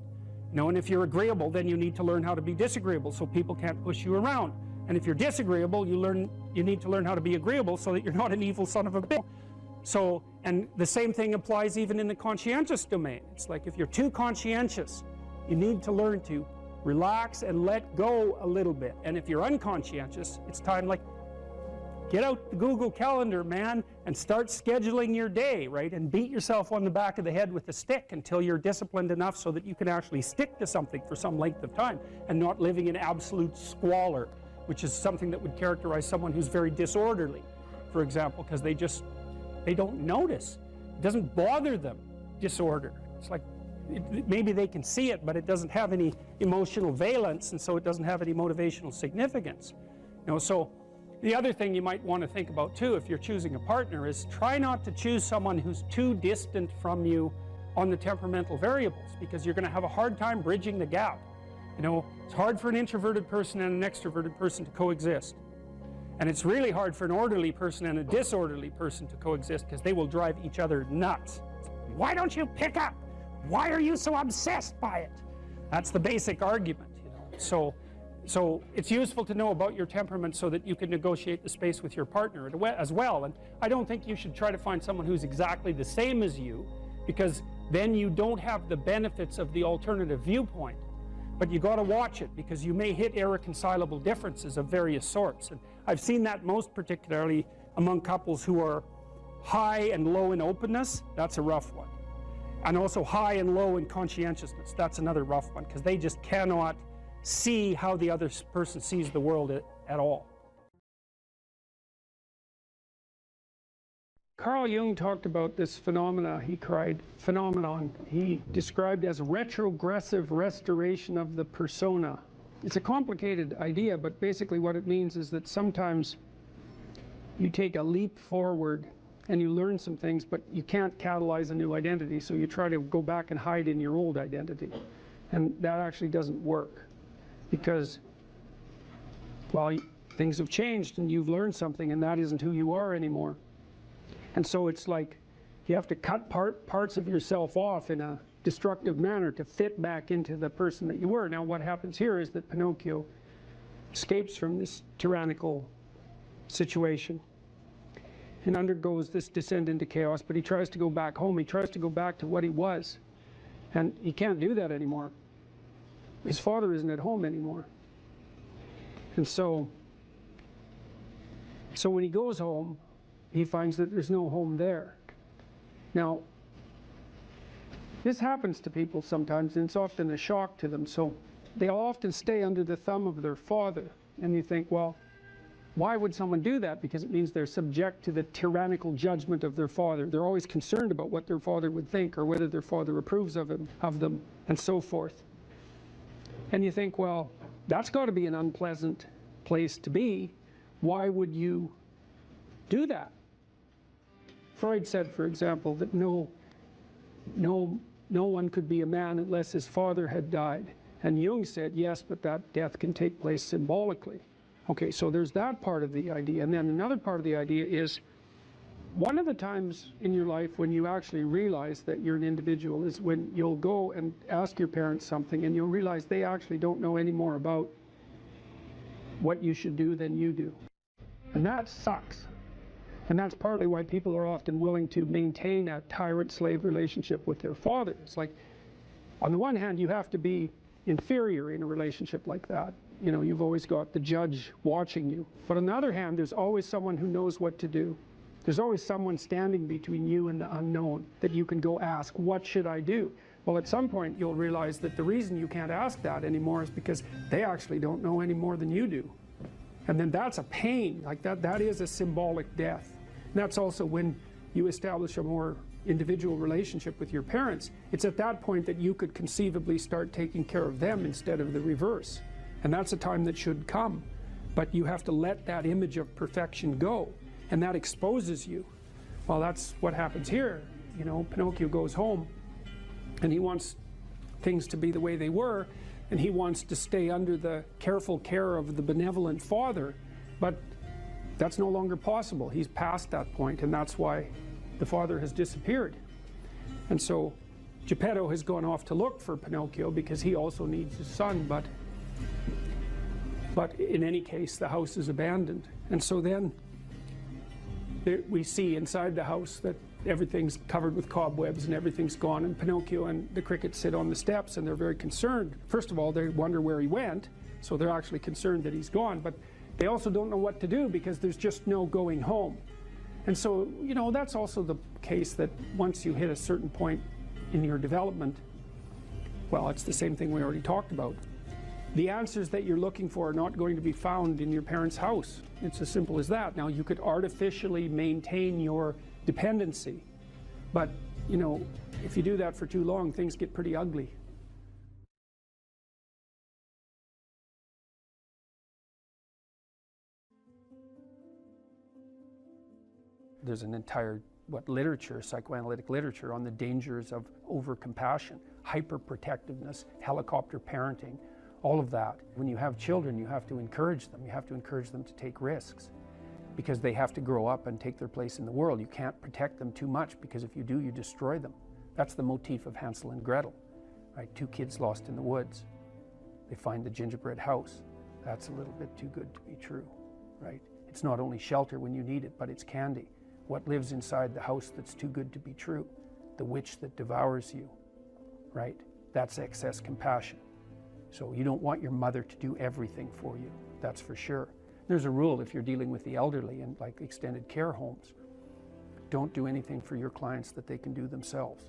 You know, and if you're agreeable, then you need to learn how to be disagreeable so people can't push you around. And if you're disagreeable, you need to learn how to be agreeable so that you're not an evil son of a bitch. So, and the same thing applies even in the conscientious domain. It's like if you're too conscientious, you need to learn to relax and let go a little bit. And if you're unconscientious, it's time, like, get out the Google Calendar, man, and start scheduling your day, right? And beat yourself on the back of the head with a stick until you're disciplined enough so that you can actually stick to something for some length of time and not living in absolute squalor, which is something that would characterize someone who's very disorderly, for example, because they don't notice. It doesn't bother them, disorder. It's like, maybe they can see it, but it doesn't have any emotional valence, and so it doesn't have any motivational significance. You know, so the other thing you might want to think about too, if you're choosing a partner, is try not to choose someone who's too distant from you on the temperamental variables, because you're going to have a hard time bridging the gap. You know, it's hard for an introverted person and an extroverted person to coexist. And it's really hard for an orderly person and a disorderly person to coexist, because they will drive each other nuts. Why don't you pick up? Why are you so obsessed by it? That's the basic argument, you know. So it's useful to know about your temperament so that you can negotiate the space with your partner as well. And I don't think you should try to find someone who's exactly the same as you, because then you don't have the benefits of the alternative viewpoint. But you got to watch it, because you may hit irreconcilable differences of various sorts. And I've seen that most particularly among couples who are high and low in openness, that's a rough one. And also high and low in conscientiousness, that's another rough one, because they just cannot see how the other person sees the world at all. Carl Jung talked about this phenomenon he described as retrogressive restoration of the persona. It's a complicated idea, but basically what it means is that sometimes you take a leap forward and you learn some things, but you can't catalyze a new identity, so you try to go back and hide in your old identity. And that actually doesn't work, because, well, things have changed and you've learned something, and that isn't who you are anymore. And so it's like you have to cut parts of yourself off in a destructive manner to fit back into the person that you were. Now what happens here is that Pinocchio escapes from this tyrannical situation and undergoes this descent into chaos, but he tries to go back home. He tries to go back to what he was. And he can't do that anymore. His father isn't at home anymore. And so when he goes home, he finds that there's no home there. Now, this happens to people sometimes, and it's often a shock to them. So they'll often stay under the thumb of their father. And you think, well, why would someone do that? Because it means they're subject to the tyrannical judgment of their father. They're always concerned about what their father would think, or whether their father approves of them, and so forth. And you think, well, that's got to be an unpleasant place to be. Why would you do that? Freud said, for example, that no one could be a man unless his father had died. And Jung said, yes, but that death can take place symbolically. Okay, so there's that part of the idea. And then another part of the idea is, one of the times in your life when you actually realize that you're an individual is when you'll go and ask your parents something and you'll realize they actually don't know any more about what you should do than you do. And that sucks. And that's partly why people are often willing to maintain a tyrant-slave relationship with their father. It's like, on the one hand, you have to be inferior in a relationship like that. You know, you've always got the judge watching you. But on the other hand, there's always someone who knows what to do. There's always someone standing between you and the unknown that you can go ask, what should I do? Well, at some point, you'll realize that the reason you can't ask that anymore is because they actually don't know any more than you do. And then that's a pain. Like that is a symbolic death. And that's also when you establish a more individual relationship with your parents. It's at that point that you could conceivably start taking care of them instead of the reverse. And that's a time that should come. But you have to let that image of perfection go. And that exposes you. Well, that's what happens here. You know, Pinocchio goes home and he wants things to be the way they were, and he wants to stay under the careful care of the benevolent father. But that's no longer possible. He's past that point, and that's why the father has disappeared. And so Geppetto has gone off to look for Pinocchio because he also needs his son, but in any case, the house is abandoned. And so then we see inside the house that everything's covered with cobwebs and everything's gone, and Pinocchio and the cricket sit on the steps and they're very concerned. First of all, they wonder where he went, so they're actually concerned that he's gone, but they also don't know what to do because there's just no going home. And so, you know, that's also the case that once you hit a certain point in your development, well, it's the same thing we already talked about. The answers that you're looking for are not going to be found in your parents' house. It's as simple as that. Now, you could artificially maintain your dependency, but, you know, if you do that for too long, things get pretty ugly. There's an entire, literature, psychoanalytic literature on the dangers of overcompassion, hyperprotectiveness, helicopter parenting, all of that. When you have children, you have to encourage them. You have to encourage them to take risks because they have to grow up and take their place in the world. You can't protect them too much because if you do, you destroy them. That's the motif of Hansel and Gretel, right? Two kids lost in the woods. They find the gingerbread house. That's a little bit too good to be true, right? It's not only shelter when you need it, but it's candy. What lives inside the house that's too good to be true? The witch that devours you, right? That's excess compassion. So you don't want your mother to do everything for you, that's for sure. There's a rule if you're dealing with the elderly in like extended care homes. don't do anything for your clients that they can do themselves,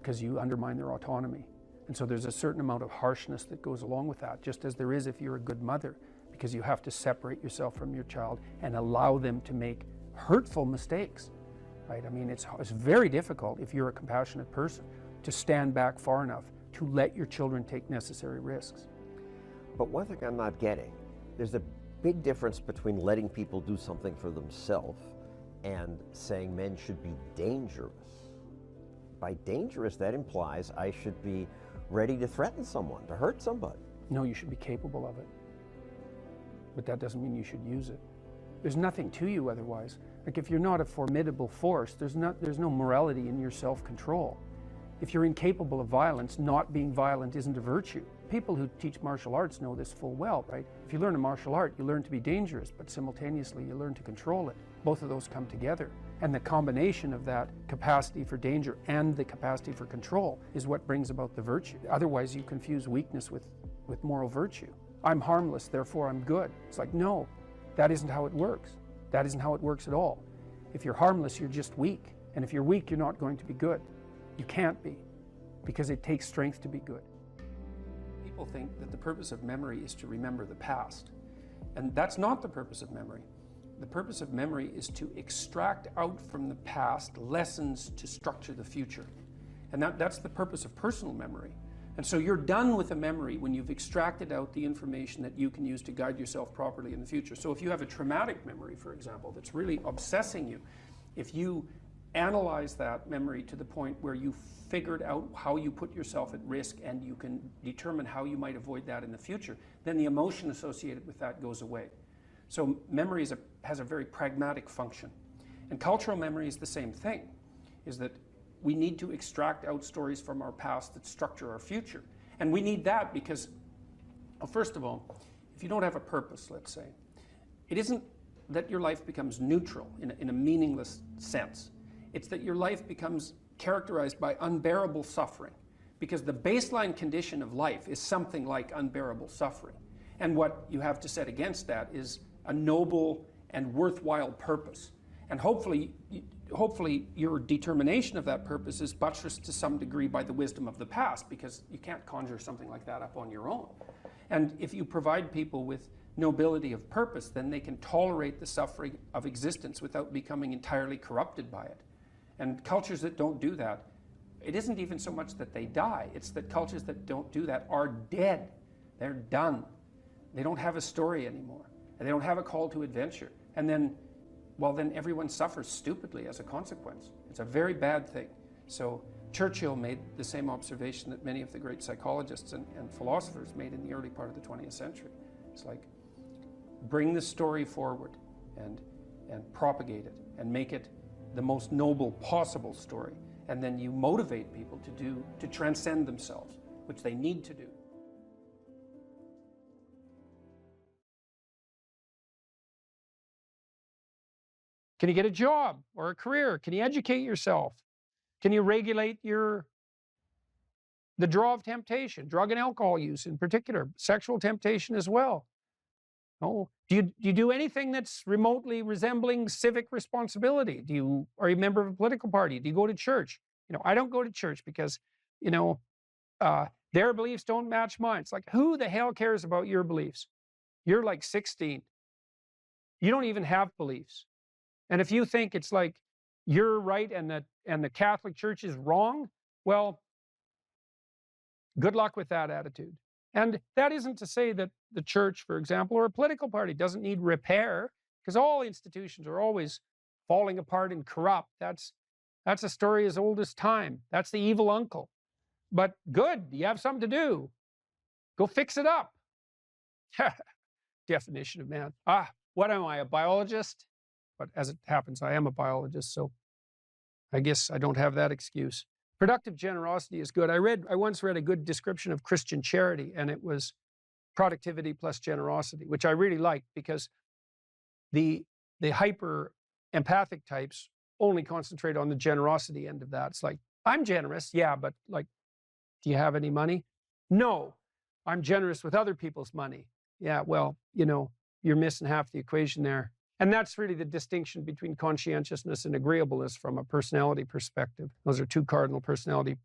because you undermine their autonomy. And so there's a certain amount of harshness that goes along with that, just as there is if you're a good mother, because you have to separate yourself from your child and allow them to make hurtful mistakes, right? I mean, it's very difficult if you're a compassionate person to stand back far enough to let your children take necessary risks. But one thing I'm not getting, there's a big difference between letting people do something for themselves and saying men should be dangerous. By dangerous, that implies I should be ready to threaten someone, to hurt somebody. No, you should be capable of it. But that doesn't mean you should use it. There's nothing to you otherwise. Like, if you're not a formidable force, there's no morality in your self-control. If you're incapable of violence, not being violent isn't a virtue. People who teach martial arts know this full well, right? If you learn a martial art, you learn to be dangerous, but simultaneously you learn to control it. Both of those come together. And the combination of that capacity for danger and the capacity for control is what brings about the virtue. Otherwise, you confuse weakness with moral virtue. I'm harmless, therefore I'm good. It's like, no, that isn't how it works. That isn't how it works at all. If you're harmless, you're just weak. And if you're weak, you're not going to be good. You can't be, because it takes strength to be good. People think that the purpose of memory is to remember the past. And that's not the purpose of memory. The purpose of memory is to extract out from the past lessons to structure the future. And that's the purpose of personal memory. And so you're done with a memory when you've extracted out the information that you can use to guide yourself properly in the future. So if you have a traumatic memory, for example, that's really obsessing you, if you analyze that memory to the point where you figured out how you put yourself at risk and you can determine how you might avoid that in the future, then the emotion associated with that goes away. So memory has a very pragmatic function. And cultural memory is the same thing, is that we need to extract out stories from our past that structure our future. And we need that because, well, first of all, if you don't have a purpose, let's say, it isn't that your life becomes neutral in a meaningless sense. It's that your life becomes characterized by unbearable suffering, because the baseline condition of life is something like unbearable suffering. And what you have to set against that is a noble and worthwhile purpose. And hopefully your determination of that purpose is buttressed to some degree by the wisdom of the past, because you can't conjure something like that up on your own. And if you provide people with nobility of purpose, then they can tolerate the suffering of existence without becoming entirely corrupted by it. And cultures that don't do that, it isn't even so much that they die, it's that cultures that don't do that are dead. They're done. They don't have a story anymore. And they don't have a call to adventure. And then, well, then everyone suffers stupidly as a consequence. It's a very bad thing. So Churchill made the same observation that many of the great psychologists and philosophers made in the early part of the 20th century. It's like, bring the story forward and propagate it and make it the most noble possible story. And then you motivate people to transcend themselves, which they need to do. Can you get a job or a career? Can you educate yourself? Can you regulate the draw of temptation, drug and alcohol use in particular, sexual temptation as well? Oh, do you do anything that's remotely resembling civic responsibility? Are you a member of a political party? Do you go to church? I don't go to church because, their beliefs don't match mine. It's like, who the hell cares about your beliefs? You're like 16. You don't even have beliefs. And if you think it's like you're right and the Catholic Church is wrong, well, good luck with that attitude. And that isn't to say that the church, for example, or a political party doesn't need repair, because all institutions are always falling apart and corrupt. That's a story as old as time. That's the evil uncle. But good, you have something to do. Go fix it up. Definition of man. What am I, a biologist? But as it happens, I am a biologist, so I guess I don't have that excuse. Productive generosity is good. I once read a good description of Christian charity, and it was productivity plus generosity, which I really liked, because the hyper empathic types only concentrate on the generosity end of that. It's like, I'm generous, yeah, but like, do you have any money? No, I'm generous with other people's money. Yeah, well, you're missing half the equation there. And that's really the distinction between conscientiousness and agreeableness from a personality perspective. Those are two cardinal personality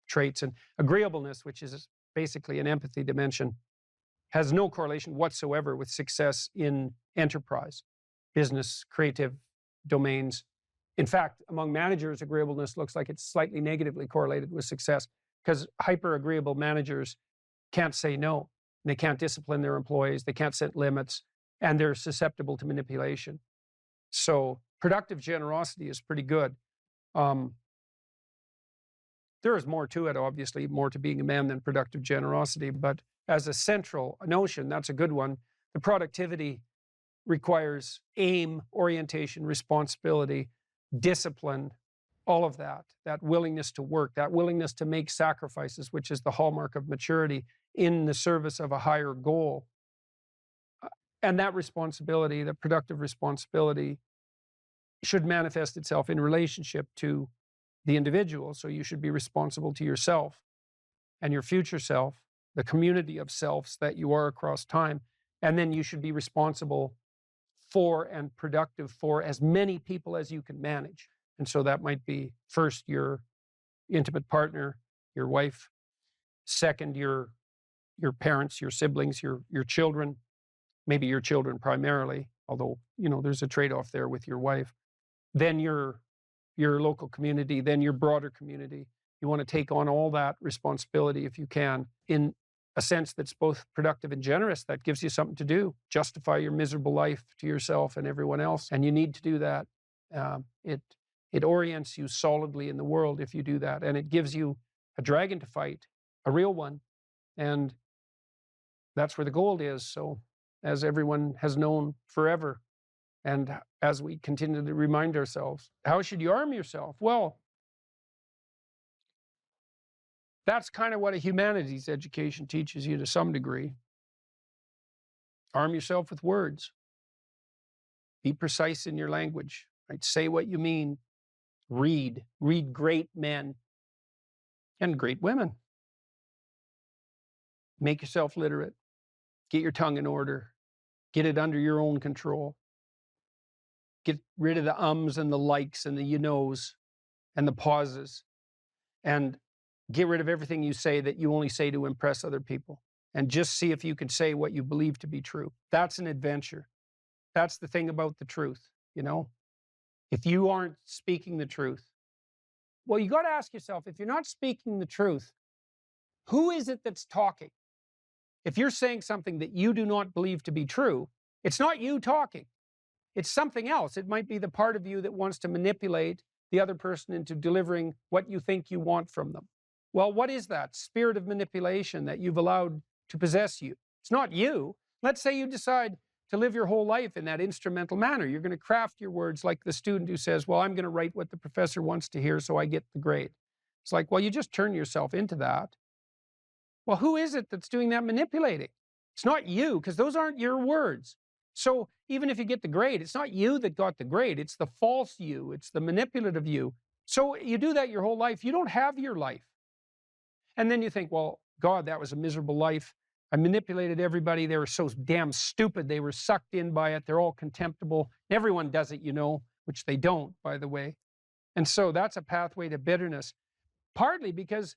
traits. And agreeableness, which is basically an empathy dimension, has no correlation whatsoever with success in enterprise, business, creative domains. In fact, among managers, agreeableness looks like it's slightly negatively correlated with success, because hyper-agreeable managers can't say no. They can't discipline their employees. They can't set limits, and they're susceptible to manipulation. So productive generosity is pretty good. There is more to it, obviously, more to being a man than productive generosity, but as a central notion, that's a good one. The productivity requires aim, orientation, responsibility, discipline, all of that willingness to work, that willingness to make sacrifices, which is the hallmark of maturity in the service of a higher goal. And that responsibility, that productive responsibility, should manifest itself in relationship to the individual. So you should be responsible to yourself and your future self, the community of selves that you are across time. And then you should be responsible for and productive for as many people as you can manage. And so that might be first your intimate partner, your wife, second your parents, your siblings, your children, maybe your children primarily, although there's a trade-off there with your wife. Then your local community, then your broader community. You want to take on all that responsibility if you can, in a sense that's both productive and generous. That gives you something to do, justify your miserable life to yourself and everyone else. And you need to do that. It orients you solidly in the world if you do that. And it gives you a dragon to fight, a real one. And that's where the gold is. So as everyone has known forever, and as we continue to remind ourselves, how should you arm yourself? Well, that's kind of what a humanities education teaches you to some degree. Arm yourself with words. Be precise in your language, right? Say what you mean. Read great men and great women. Make yourself literate. Get your tongue in order. Get it under your own control. Get rid of the ums and the likes and the you knows and the pauses. And get rid of everything you say that you only say to impress other people. And just see if you can say what you believe to be true. That's an adventure. That's the thing about the truth, If you aren't speaking the truth, well, you got to ask yourself, if you're not speaking the truth, who is it that's talking? If you're saying something that you do not believe to be true, it's not you talking. It's something else. It might be the part of you that wants to manipulate the other person into delivering what you think you want from them. Well, what is that spirit of manipulation that you've allowed to possess you? It's not you. Let's say you decide to live your whole life in that instrumental manner. You're going to craft your words like the student who says, well, I'm going to write what the professor wants to hear so I get the grade. It's like, well, you just turn yourself into that. Well, who is it that's doing that manipulating? It's not you, because those aren't your words. So even if you get the grade, it's not you that got the grade. It's the false you. It's the manipulative you. So you do that your whole life. You don't have your life. And then you think, well, God, that was a miserable life. I manipulated everybody. They were so damn stupid. They were sucked in by it. They're all contemptible. Everyone does it, which they don't, by the way. And so that's a pathway to bitterness. Partly because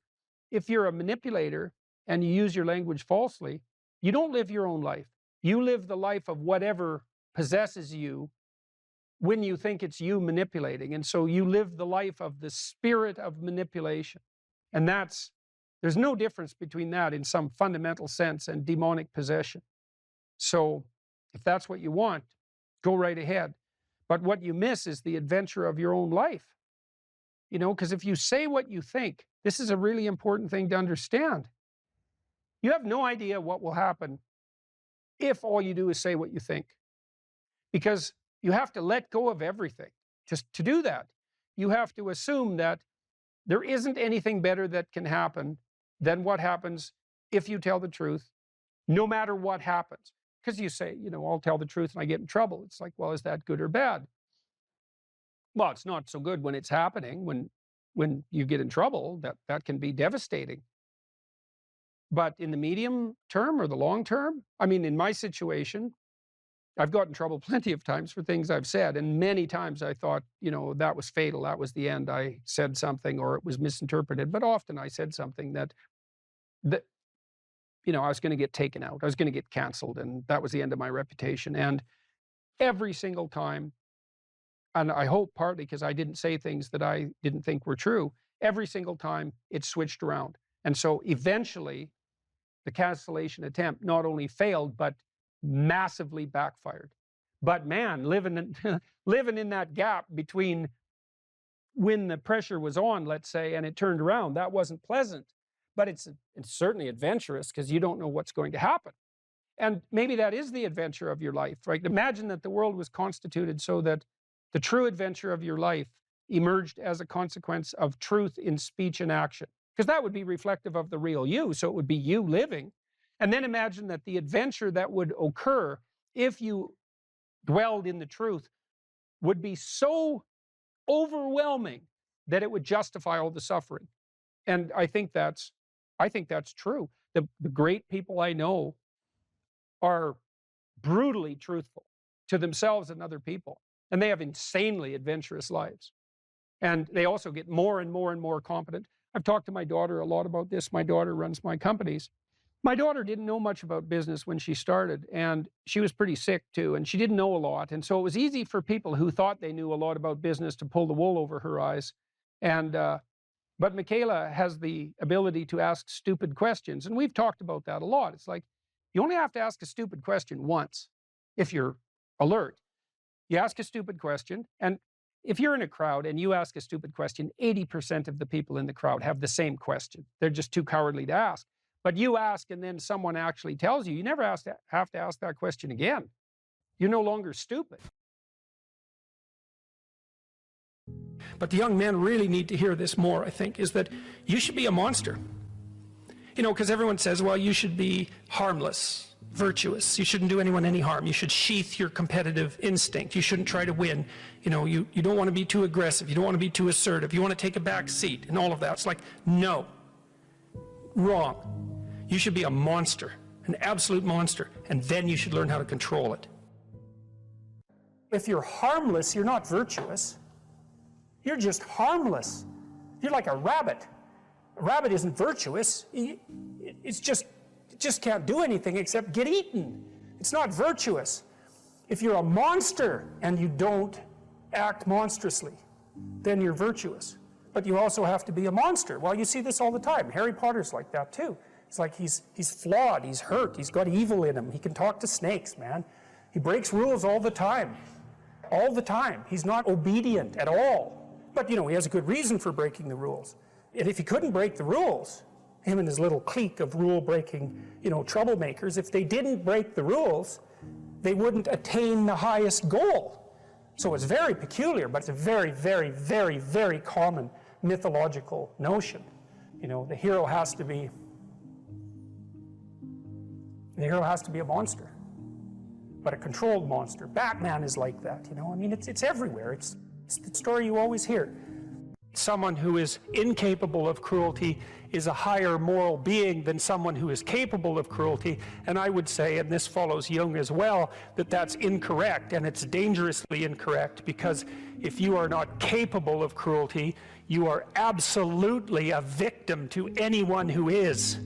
if you're a manipulator and you use your language falsely, you don't live your own life. You live the life of whatever possesses you when you think it's you manipulating. And so you live the life of the spirit of manipulation. And there's no difference between that in some fundamental sense and demonic possession. So if that's what you want, go right ahead. But what you miss is the adventure of your own life. Because if you say what you think, this is a really important thing to understand. You have no idea what will happen if all you do is say what you think. Because you have to let go of everything. Just to do that, you have to assume that there isn't anything better that can happen than what happens if you tell the truth, no matter what happens. Because you say, I'll tell the truth and I get in trouble. It's like, well, is that good or bad? Well, it's not so good when it's happening. When you get in trouble, that can be devastating. But in the medium term or the long term, in my situation, I've gotten in trouble plenty of times for things I've said, and many times I thought, you know, that was fatal, that was the end. I said something or it was misinterpreted, but often I said something that you know, I was going to get taken out, I was going to get canceled, and that was the end of my reputation. And every single time, and I hope partly because I didn't say things that I didn't think were true, every single time it switched around. And so eventually the cancellation attempt not only failed, but massively backfired. But man, living in that gap between when the pressure was on, let's say, and it turned around, that wasn't pleasant. But it's certainly adventurous because you don't know what's going to happen. And maybe that is the adventure of your life, right? Imagine that the world was constituted so that the true adventure of your life emerged as a consequence of truth in speech and action, because that would be reflective of the real you. So it would be you living. And then imagine that the adventure that would occur if you dwelled in the truth would be so overwhelming that it would justify all the suffering. And I think that's true. The great people I know are brutally truthful to themselves and other people. And they have insanely adventurous lives. And they also get more and more and more competent. I've talked to my daughter a lot about this. My daughter runs my companies. My daughter didn't know much about business when she started, and she was pretty sick too, and she didn't know a lot. And so it was easy for people who thought they knew a lot about business to pull the wool over her eyes. And but Michaela has the ability to ask stupid questions, and we've talked about that a lot. It's like, you only have to ask a stupid question once if you're alert. You ask a stupid question, and if you're in a crowd and you ask a stupid question, 80% of the people in the crowd have the same question. They're just too cowardly to ask. But you ask and then someone actually tells you, you never have to ask that question again. You're no longer stupid. But the young men really need to hear this more, I think, is that you should be a monster. You know, because everyone says, well, you should be harmless, virtuous. You shouldn't do anyone any harm. You should sheath your competitive instinct. You shouldn't try to win. You know, you don't want to be too aggressive. You don't want to be too assertive. You want to take a back seat and all of that. It's like, no. Wrong. You should be a monster, an absolute monster, and then you should learn how to control it. If you're harmless, you're not virtuous. You're just harmless. You're like a rabbit. A rabbit isn't virtuous. It just can't do anything except get eaten. It's not virtuous. If you're a monster and you don't act monstrously, then you're virtuous. But you also have to be a monster. Well, you see this all the time. Harry Potter's like that too. It's like he's flawed, he's hurt, he's got evil in him. He can talk to snakes, man. He breaks rules all the time. All the time. He's not obedient at all. But, you know, he has a good reason for breaking the rules. And if he couldn't break the rules, him and his little clique of rule-breaking, you know, troublemakers, if they didn't break the rules, they wouldn't attain the highest goal. So it's very peculiar, but it's a very, very, very, very common mythological notion. You know, the hero has to be a monster, but a controlled monster. Batman is like that, you know. I mean, it's everywhere. It's the story you always hear. Someone who is incapable of cruelty is a higher moral being than someone who is capable of cruelty. And I would say, and this follows Jung as well, that that's incorrect, and it's dangerously incorrect, because if you are not capable of cruelty, you are absolutely a victim to anyone who is.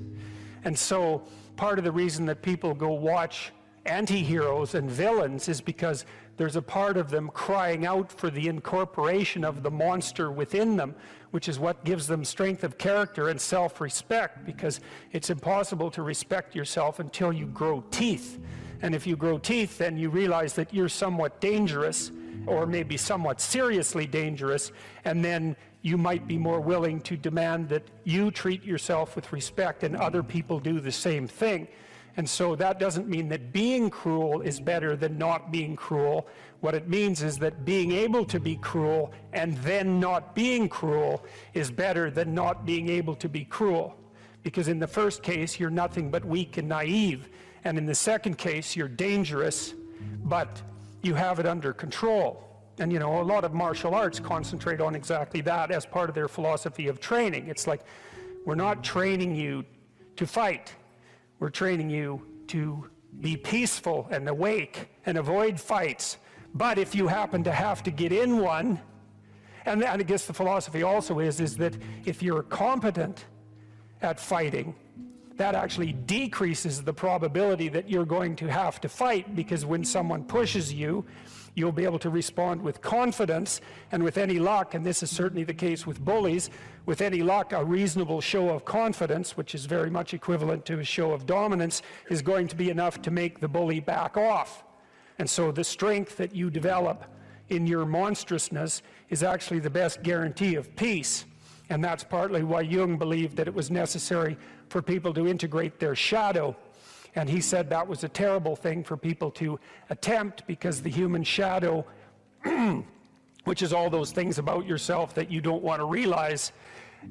And so part of the reason that people go watch anti-heroes and villains is because there's a part of them crying out for the incorporation of the monster within them, which is what gives them strength of character and self-respect, because it's impossible to respect yourself until you grow teeth. And if you grow teeth, then you realize that you're somewhat dangerous, or maybe somewhat seriously dangerous, and then you might be more willing to demand that you treat yourself with respect and other people do the same thing. And so that doesn't mean that being cruel is better than not being cruel. What it means is that being able to be cruel and then not being cruel is better than not being able to be cruel. Because in the first case, you're nothing but weak and naive. And in the second case, you're dangerous, but you have it under control. And you know, a lot of martial arts concentrate on exactly that as part of their philosophy of training. It's like, we're not training you to fight. We're training you to be peaceful and awake and avoid fights. But if you happen to have to get in one, and I guess the philosophy also is that if you're competent at fighting, that actually decreases the probability that you're going to have to fight, because when someone pushes you, you'll be able to respond with confidence, and with any luck, and this is certainly the case with bullies, with any luck, a reasonable show of confidence, which is very much equivalent to a show of dominance, is going to be enough to make the bully back off. And so the strength that you develop in your monstrousness is actually the best guarantee of peace. And that's partly why Jung believed that it was necessary for people to integrate their shadow. And he said that was a terrible thing for people to attempt, because the human shadow, which is all those things about yourself that you don't want to realize,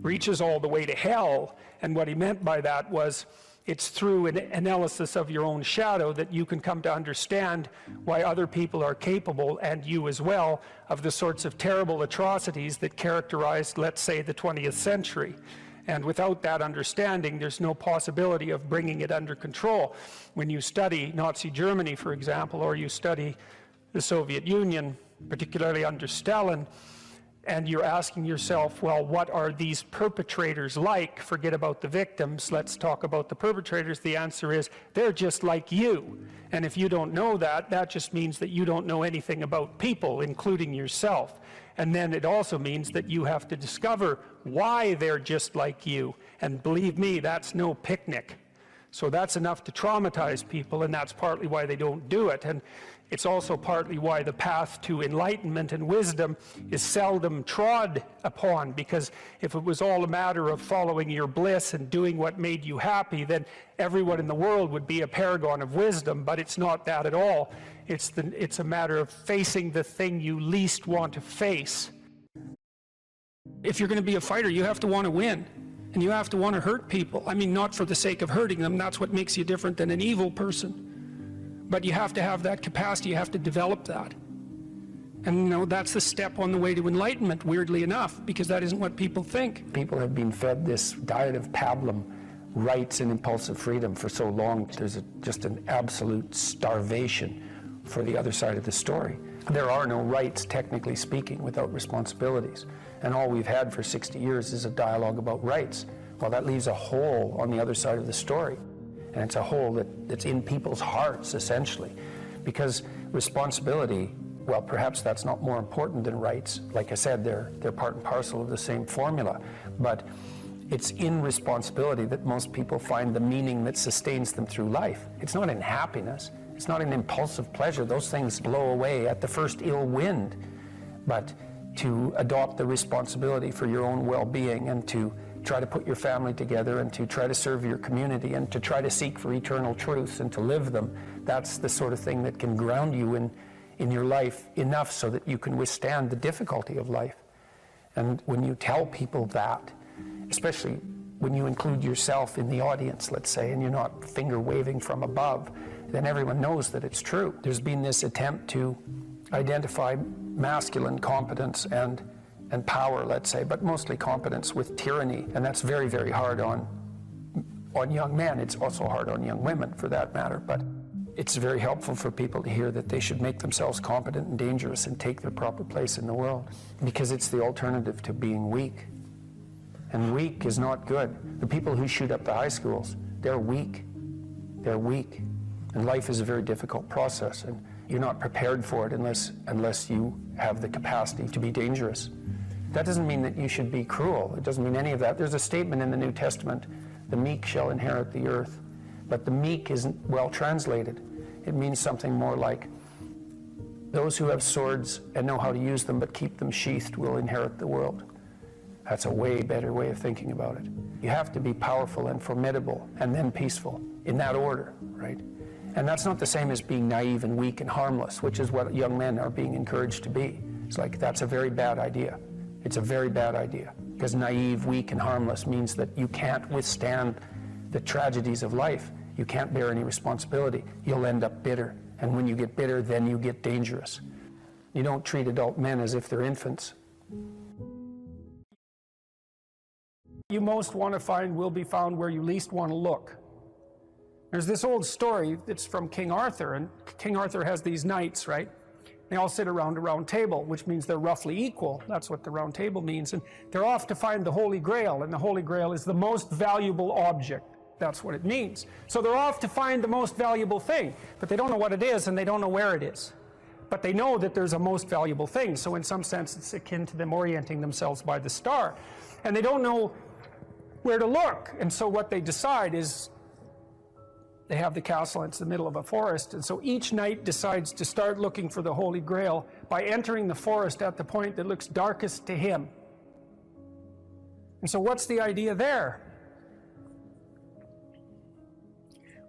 reaches all the way to hell. And what he meant by that was, it's through an analysis of your own shadow that you can come to understand why other people are capable, and you as well, of the sorts of terrible atrocities that characterized, let's say, the 20th century. And without that understanding, there's no possibility of bringing it under control. When you study Nazi Germany, for example, or you study the Soviet Union, particularly under Stalin, and you're asking yourself, well, what are these perpetrators like? Forget about the victims, let's talk about the perpetrators. The answer is, they're just like you. And if you don't know that, that just means that you don't know anything about people, including yourself. And then it also means that you have to discover why they're just like you. And believe me, that's no picnic. So that's enough to traumatize people, and that's partly why they don't do it. And it's also partly why the path to enlightenment and wisdom is seldom trod upon, because if it was all a matter of following your bliss and doing what made you happy, then everyone in the world would be a paragon of wisdom. But it's not that at all. It's a matter of facing the thing you least want to face. If you're going to be a fighter, you have to want to win. And you have to want to hurt people. I mean, not for the sake of hurting them. That's what makes you different than an evil person. But you have to have that capacity. You have to develop that. And, you know, that's the step on the way to enlightenment, weirdly enough, because that isn't what people think. People have been fed this diet of pablum, rights and impulsive freedom, for so long. There's just an absolute starvation for the other side of the story. There are no rights, technically speaking, without responsibilities. And all we've had for 60 years is a dialogue about rights. Well, that leaves a hole on the other side of the story. And it's a hole that's in people's hearts, essentially. Because responsibility, well, perhaps that's not more important than rights. Like I said, they're part and parcel of the same formula. But it's in responsibility that most people find the meaning that sustains them through life. It's not in happiness. It's not in impulsive pleasure. Those things blow away at the first ill wind. But to adopt the responsibility for your own well-being, and to try to put your family together, and to try to serve your community, and to try to seek for eternal truths and to live them, that's the sort of thing that can ground you in your life enough so that you can withstand the difficulty of life. And when you tell people that, especially when you include yourself in the audience, let's say, and you're not finger waving from above, then everyone knows that it's true. There's been this attempt to identify masculine competence and power, let's say, but mostly competence with tyranny, and that's very, very hard on young men. It's also hard on young women, for that matter, but it's very helpful for people to hear that they should make themselves competent and dangerous and take their proper place in the world, because it's the alternative to being weak. And weak is not good. The people who shoot up the high schools, they're weak. They're weak. And life is a very difficult process, and you're not prepared for it unless you have the capacity to be dangerous. That doesn't mean that you should be cruel. It doesn't mean any of that. There's a statement in the New Testament, the meek shall inherit the earth. But the meek isn't well translated. It means something more like, those who have swords and know how to use them but keep them sheathed will inherit the world. That's a way better way of thinking about it. You have to be powerful and formidable and then peaceful, in that order, right? And that's not the same as being naive and weak and harmless, which is what young men are being encouraged to be. It's like, that's a very bad idea. It's a very bad idea, because naive, weak, and harmless means that you can't withstand the tragedies of life. You can't bear any responsibility. You'll end up bitter. And when you get bitter, then you get dangerous. You don't treat adult men as if they're infants. You most want to find will be found where you least want to look. There's this old story that's from King Arthur, and King Arthur has these knights, right? They all sit around a round table, which means they're roughly equal. That's what the round table means. And they're off to find the Holy Grail, and the Holy Grail is the most valuable object. That's what it means. So they're off to find the most valuable thing, but they don't know what it is, and they don't know where it is. But they know that there's a most valuable thing, so in some sense it's akin to them orienting themselves by the star. And they don't know where to look, and so what they decide is, they have the castle, it's the middle of a forest, and so each knight decides to start looking for the Holy Grail by entering the forest at the point that looks darkest to him. And so what's the idea there?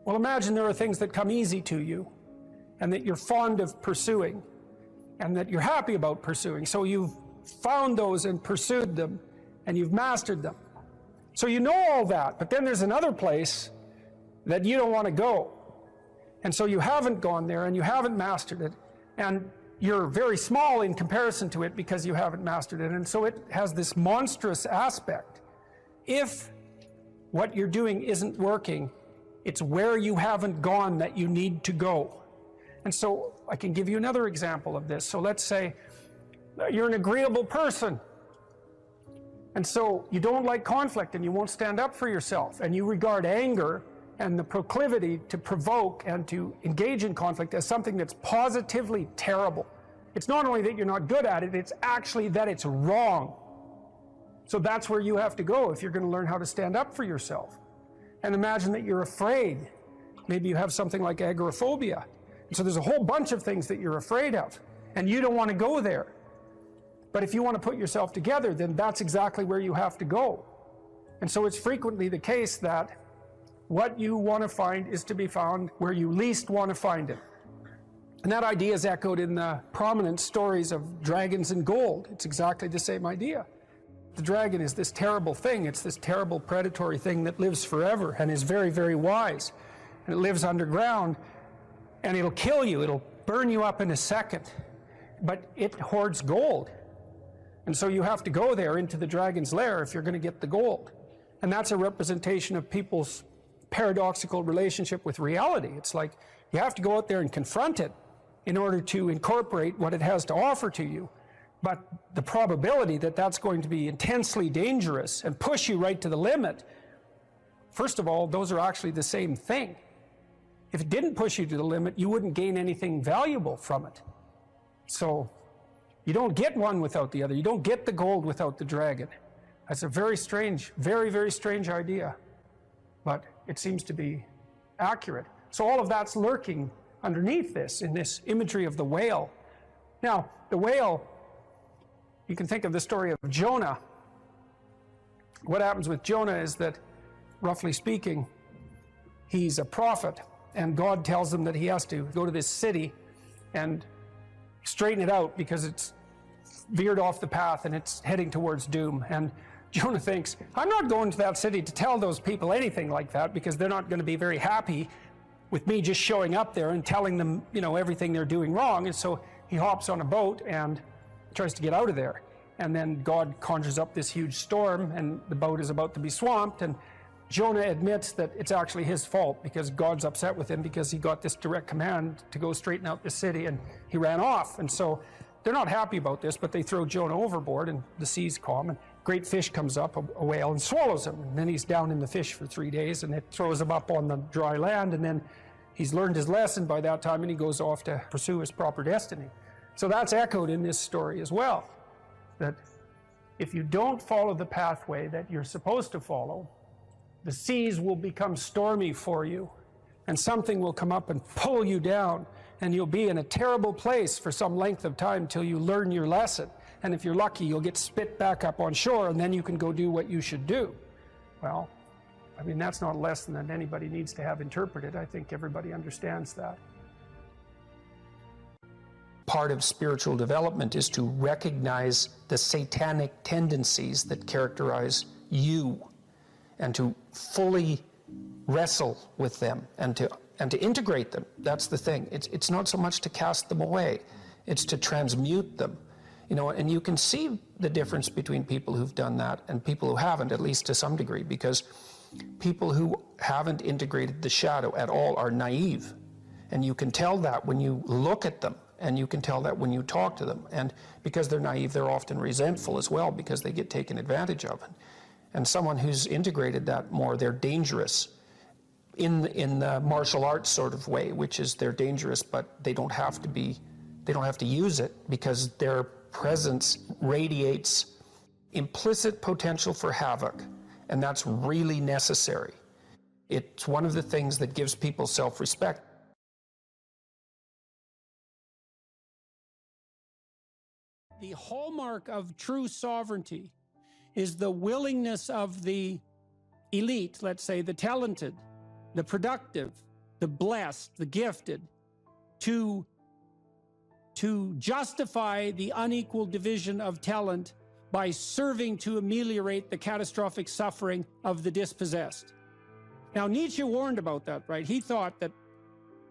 Well, imagine there are things that come easy to you, and that you're fond of pursuing, and that you're happy about pursuing. So you've found those and pursued them, and you've mastered them. So you know all that, but then there's another place that you don't want to go. And so you haven't gone there, and you haven't mastered it, and you're very small in comparison to it because you haven't mastered it, and so it has this monstrous aspect. If what you're doing isn't working, it's where you haven't gone that you need to go. And so I can give you another example of this. So let's say you're an agreeable person, and so you don't like conflict, and you won't stand up for yourself, and you regard anger and the proclivity to provoke and to engage in conflict as something that's positively terrible. It's not only that you're not good at it, it's actually that it's wrong. So that's where you have to go if you're going to learn how to stand up for yourself. And imagine that you're afraid. Maybe you have something like agoraphobia. And so there's a whole bunch of things that you're afraid of, and you don't want to go there. But if you want to put yourself together, then that's exactly where you have to go. And so it's frequently the case that what you want to find is to be found where you least want to find it. And that idea is echoed in the prominent stories of dragons and gold. It's exactly the same idea. The dragon is this terrible thing. It's this terrible predatory thing that lives forever and is very, very wise. And it lives underground, and it'll kill you. It'll burn you up in a second. But it hoards gold. And so you have to go there into the dragon's lair if you're going to get the gold. And that's a representation of people's paradoxical relationship with reality. It's like you have to go out there and confront it in order to incorporate what it has to offer to you. But the probability that that's going to be intensely dangerous and push you right to the limit, first of all, those are actually the same thing. If it didn't push you to the limit, you wouldn't gain anything valuable from it. So you don't get one without the other. You don't get the gold without the dragon. That's a very strange, very, very strange idea. But it seems to be accurate. So all of that's lurking underneath this, in this imagery of the whale. Now, the whale, you can think of the story of Jonah. What happens with Jonah is that, roughly speaking, he's a prophet, and God tells him that he has to go to this city and straighten it out because it's veered off the path and it's heading towards doom. And Jonah thinks, I'm not going to that city to tell those people anything like that because they're not going to be very happy with me just showing up there and telling them, you know, everything they're doing wrong. And so he hops on a boat and tries to get out of there. And then God conjures up this huge storm, and the boat is about to be swamped, and Jonah admits that it's actually his fault because God's upset with him because he got this direct command to go straighten out the city, and he ran off. And so they're not happy about this, but they throw Jonah overboard, and the sea's calm, and a great fish comes up, a whale, and swallows him. And then he's down in the fish for 3 days, and it throws him up on the dry land, and then he's learned his lesson by that time, and he goes off to pursue his proper destiny. So that's echoed in this story as well, that if you don't follow the pathway that you're supposed to follow, the seas will become stormy for you, and something will come up and pull you down, and you'll be in a terrible place for some length of time till you learn your lesson. And if you're lucky, you'll get spit back up on shore, and then you can go do what you should do. Well, I mean, that's not a lesson that anybody needs to have interpreted. I think everybody understands that. Part of spiritual development is to recognize the satanic tendencies that characterize you, and to fully wrestle with them, and to integrate them. That's the thing. It's not so much to cast them away, it's to transmute them. You know, and you can see the difference between people who've done that and people who haven't, at least to some degree, because People who haven't integrated the shadow at all are naive. And you can tell that when you look at them, and you can tell that when you talk to them. And because they're naive, they're often resentful as well because they get taken advantage of. And someone who's integrated that more, they're dangerous in the martial arts sort of way, which is they're dangerous, but they don't have to use it because their presence radiates implicit potential for havoc, and that's really necessary. It's one of the things that gives people self-respect. The hallmark of true sovereignty is the willingness of the elite, let's say the talented, the productive, the blessed, the gifted, to justify the unequal division of talent by serving to ameliorate the catastrophic suffering of the dispossessed. Now, Nietzsche warned about that, right? He thought that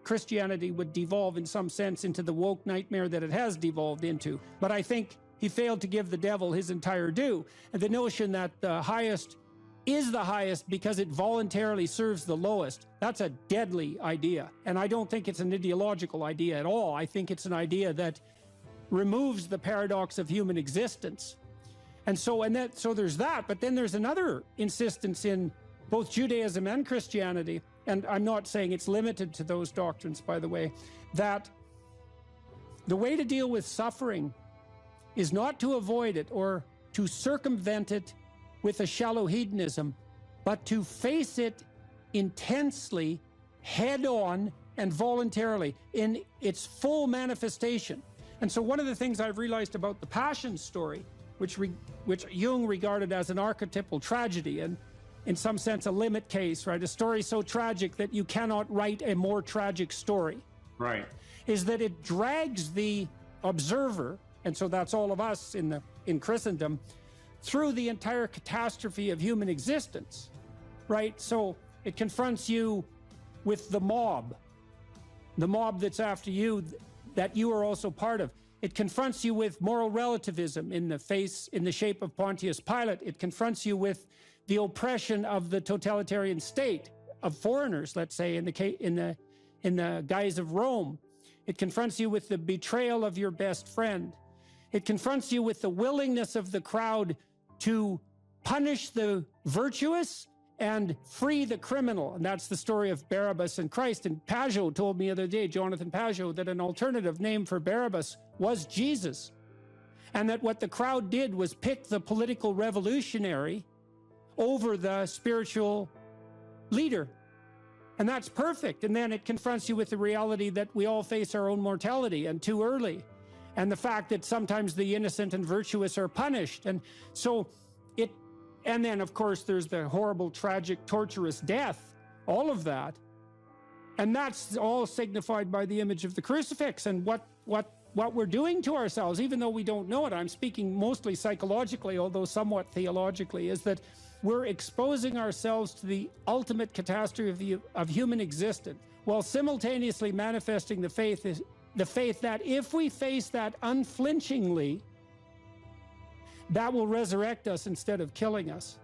Christianity would devolve in some sense into the woke nightmare that it has devolved into. But I think he failed to give the devil his entire due. And the notion that the highest is the highest because it voluntarily serves the lowest, that's a deadly idea. And I don't think it's an ideological idea at all. I think it's an idea that removes the paradox of human existence. And so there's that, but then there's another insistence in both Judaism and Christianity, and I'm not saying it's limited to those doctrines, by the way, that the way to deal with suffering is not to avoid it or to circumvent it with a shallow hedonism, but to face it intensely, head-on, and voluntarily in its full manifestation. And so one of the things I've realized about the Passion story, which Jung regarded as an archetypal tragedy, and in some sense a limit case, right? A story so tragic that you cannot write a more tragic story. Right. Is that it drags the observer, and so that's all of us in Christendom, through the entire catastrophe of human existence, right? So it confronts you with the mob that's after you, that you are also part of. It confronts you with moral relativism in the shape of Pontius Pilate. It confronts you with the oppression of the totalitarian state of foreigners, let's say, in the guise of Rome. It confronts you with the betrayal of your best friend. It confronts you with the willingness of the crowd to punish the virtuous and free the criminal. And that's the story of Barabbas and Christ. And Pajot told me the other day, Jonathan Pajot, that an alternative name for Barabbas was Jesus. And that what the crowd did was pick the political revolutionary over the spiritual leader. And that's perfect. And then it confronts you with the reality that we all face our own mortality, and too early. And the fact that sometimes the innocent and virtuous are punished. And so and then of course there's the horrible, tragic, torturous death, all of that. And that's all signified by the image of the crucifix and what we're doing to ourselves, even though we don't know it. I'm speaking mostly psychologically, although somewhat theologically, is that we're exposing ourselves to the ultimate catastrophe of human existence, while simultaneously manifesting the faith that if we face that unflinchingly, that will resurrect us instead of killing us.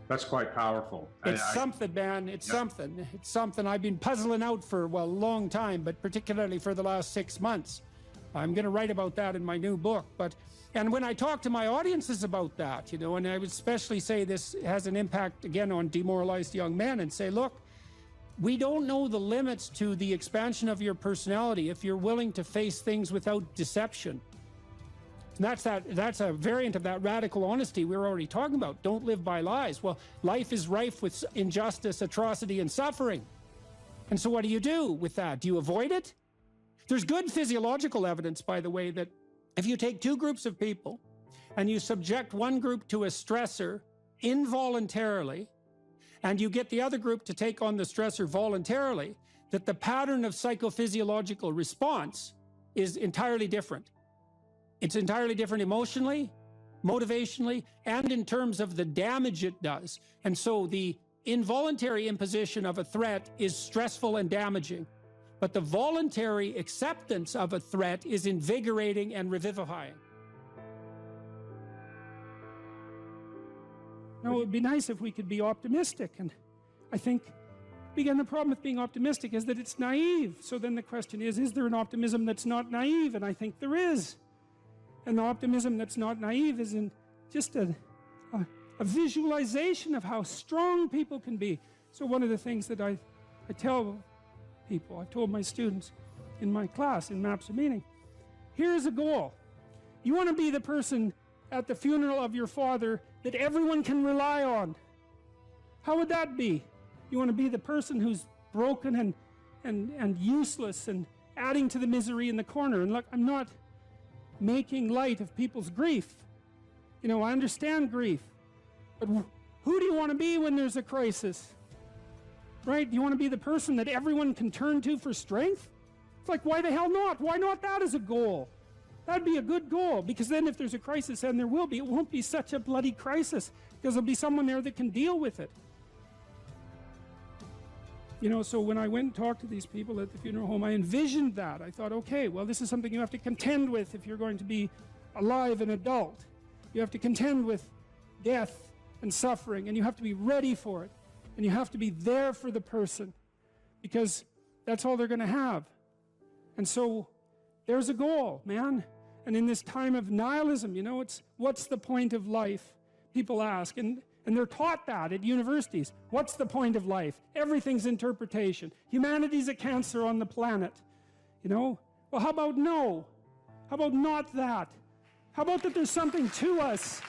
That's quite powerful. It's something, man. It's something. It's something I've been puzzling out for, a long time, but particularly for the last 6 months. I'm going to write about that in my new book. And when I talk to my audiences about that, and I would especially say this has an impact, again, on demoralized young men, and say, look, we don't know the limits to the expansion of your personality if you're willing to face things without deception. And that's a variant of that radical honesty we were already talking about. Don't live by lies. Well, life is rife with injustice, atrocity, and suffering. And so what do you do with that? Do you avoid it? There's good physiological evidence, by the way, that if you take two groups of people and you subject one group to a stressor involuntarily, and you get the other group to take on the stressor voluntarily, that the pattern of psychophysiological response is entirely different. It's entirely different emotionally, motivationally, and in terms of the damage it does. And so the involuntary imposition of a threat is stressful and damaging, but the voluntary acceptance of a threat is invigorating and revivifying. No, it would be nice if we could be optimistic. And I think, again, the problem with being optimistic is that it's naive. So then the question is there an optimism that's not naive? And I think there is. And the optimism that's not naive is in just a visualization of how strong people can be. So one of the things that I tell people, I've told my students in my class, in Maps of Meaning, here's a goal. You want to be the person at the funeral of your father that everyone can rely on. How would that be? You want to be the person who's broken and useless and adding to the misery in the corner. And look, I'm not making light of people's grief. You know, I understand grief. But who do you want to be when there's a crisis? Right? Do you want to be the person that everyone can turn to for strength? It's like, why the hell not? Why not that as a goal? That'd be a good goal, because then if there's a crisis, and there will be, it won't be such a bloody crisis, because there'll be someone there that can deal with it. You know, so when I went and talked to these people at the funeral home, I envisioned that. I thought, okay, well, this is something you have to contend with if you're going to be alive and adult. You have to contend with death and suffering, and you have to be ready for it. And you have to be there for the person, because that's all they're going to have. And so there's a goal, man. And in this time of nihilism, you know, it's what's the point of life? People ask, and they're taught that at universities. What's the point of life? Everything's interpretation. Humanity's a cancer on the planet. You know? Well, how about no? How about not that? How about that there's something to us?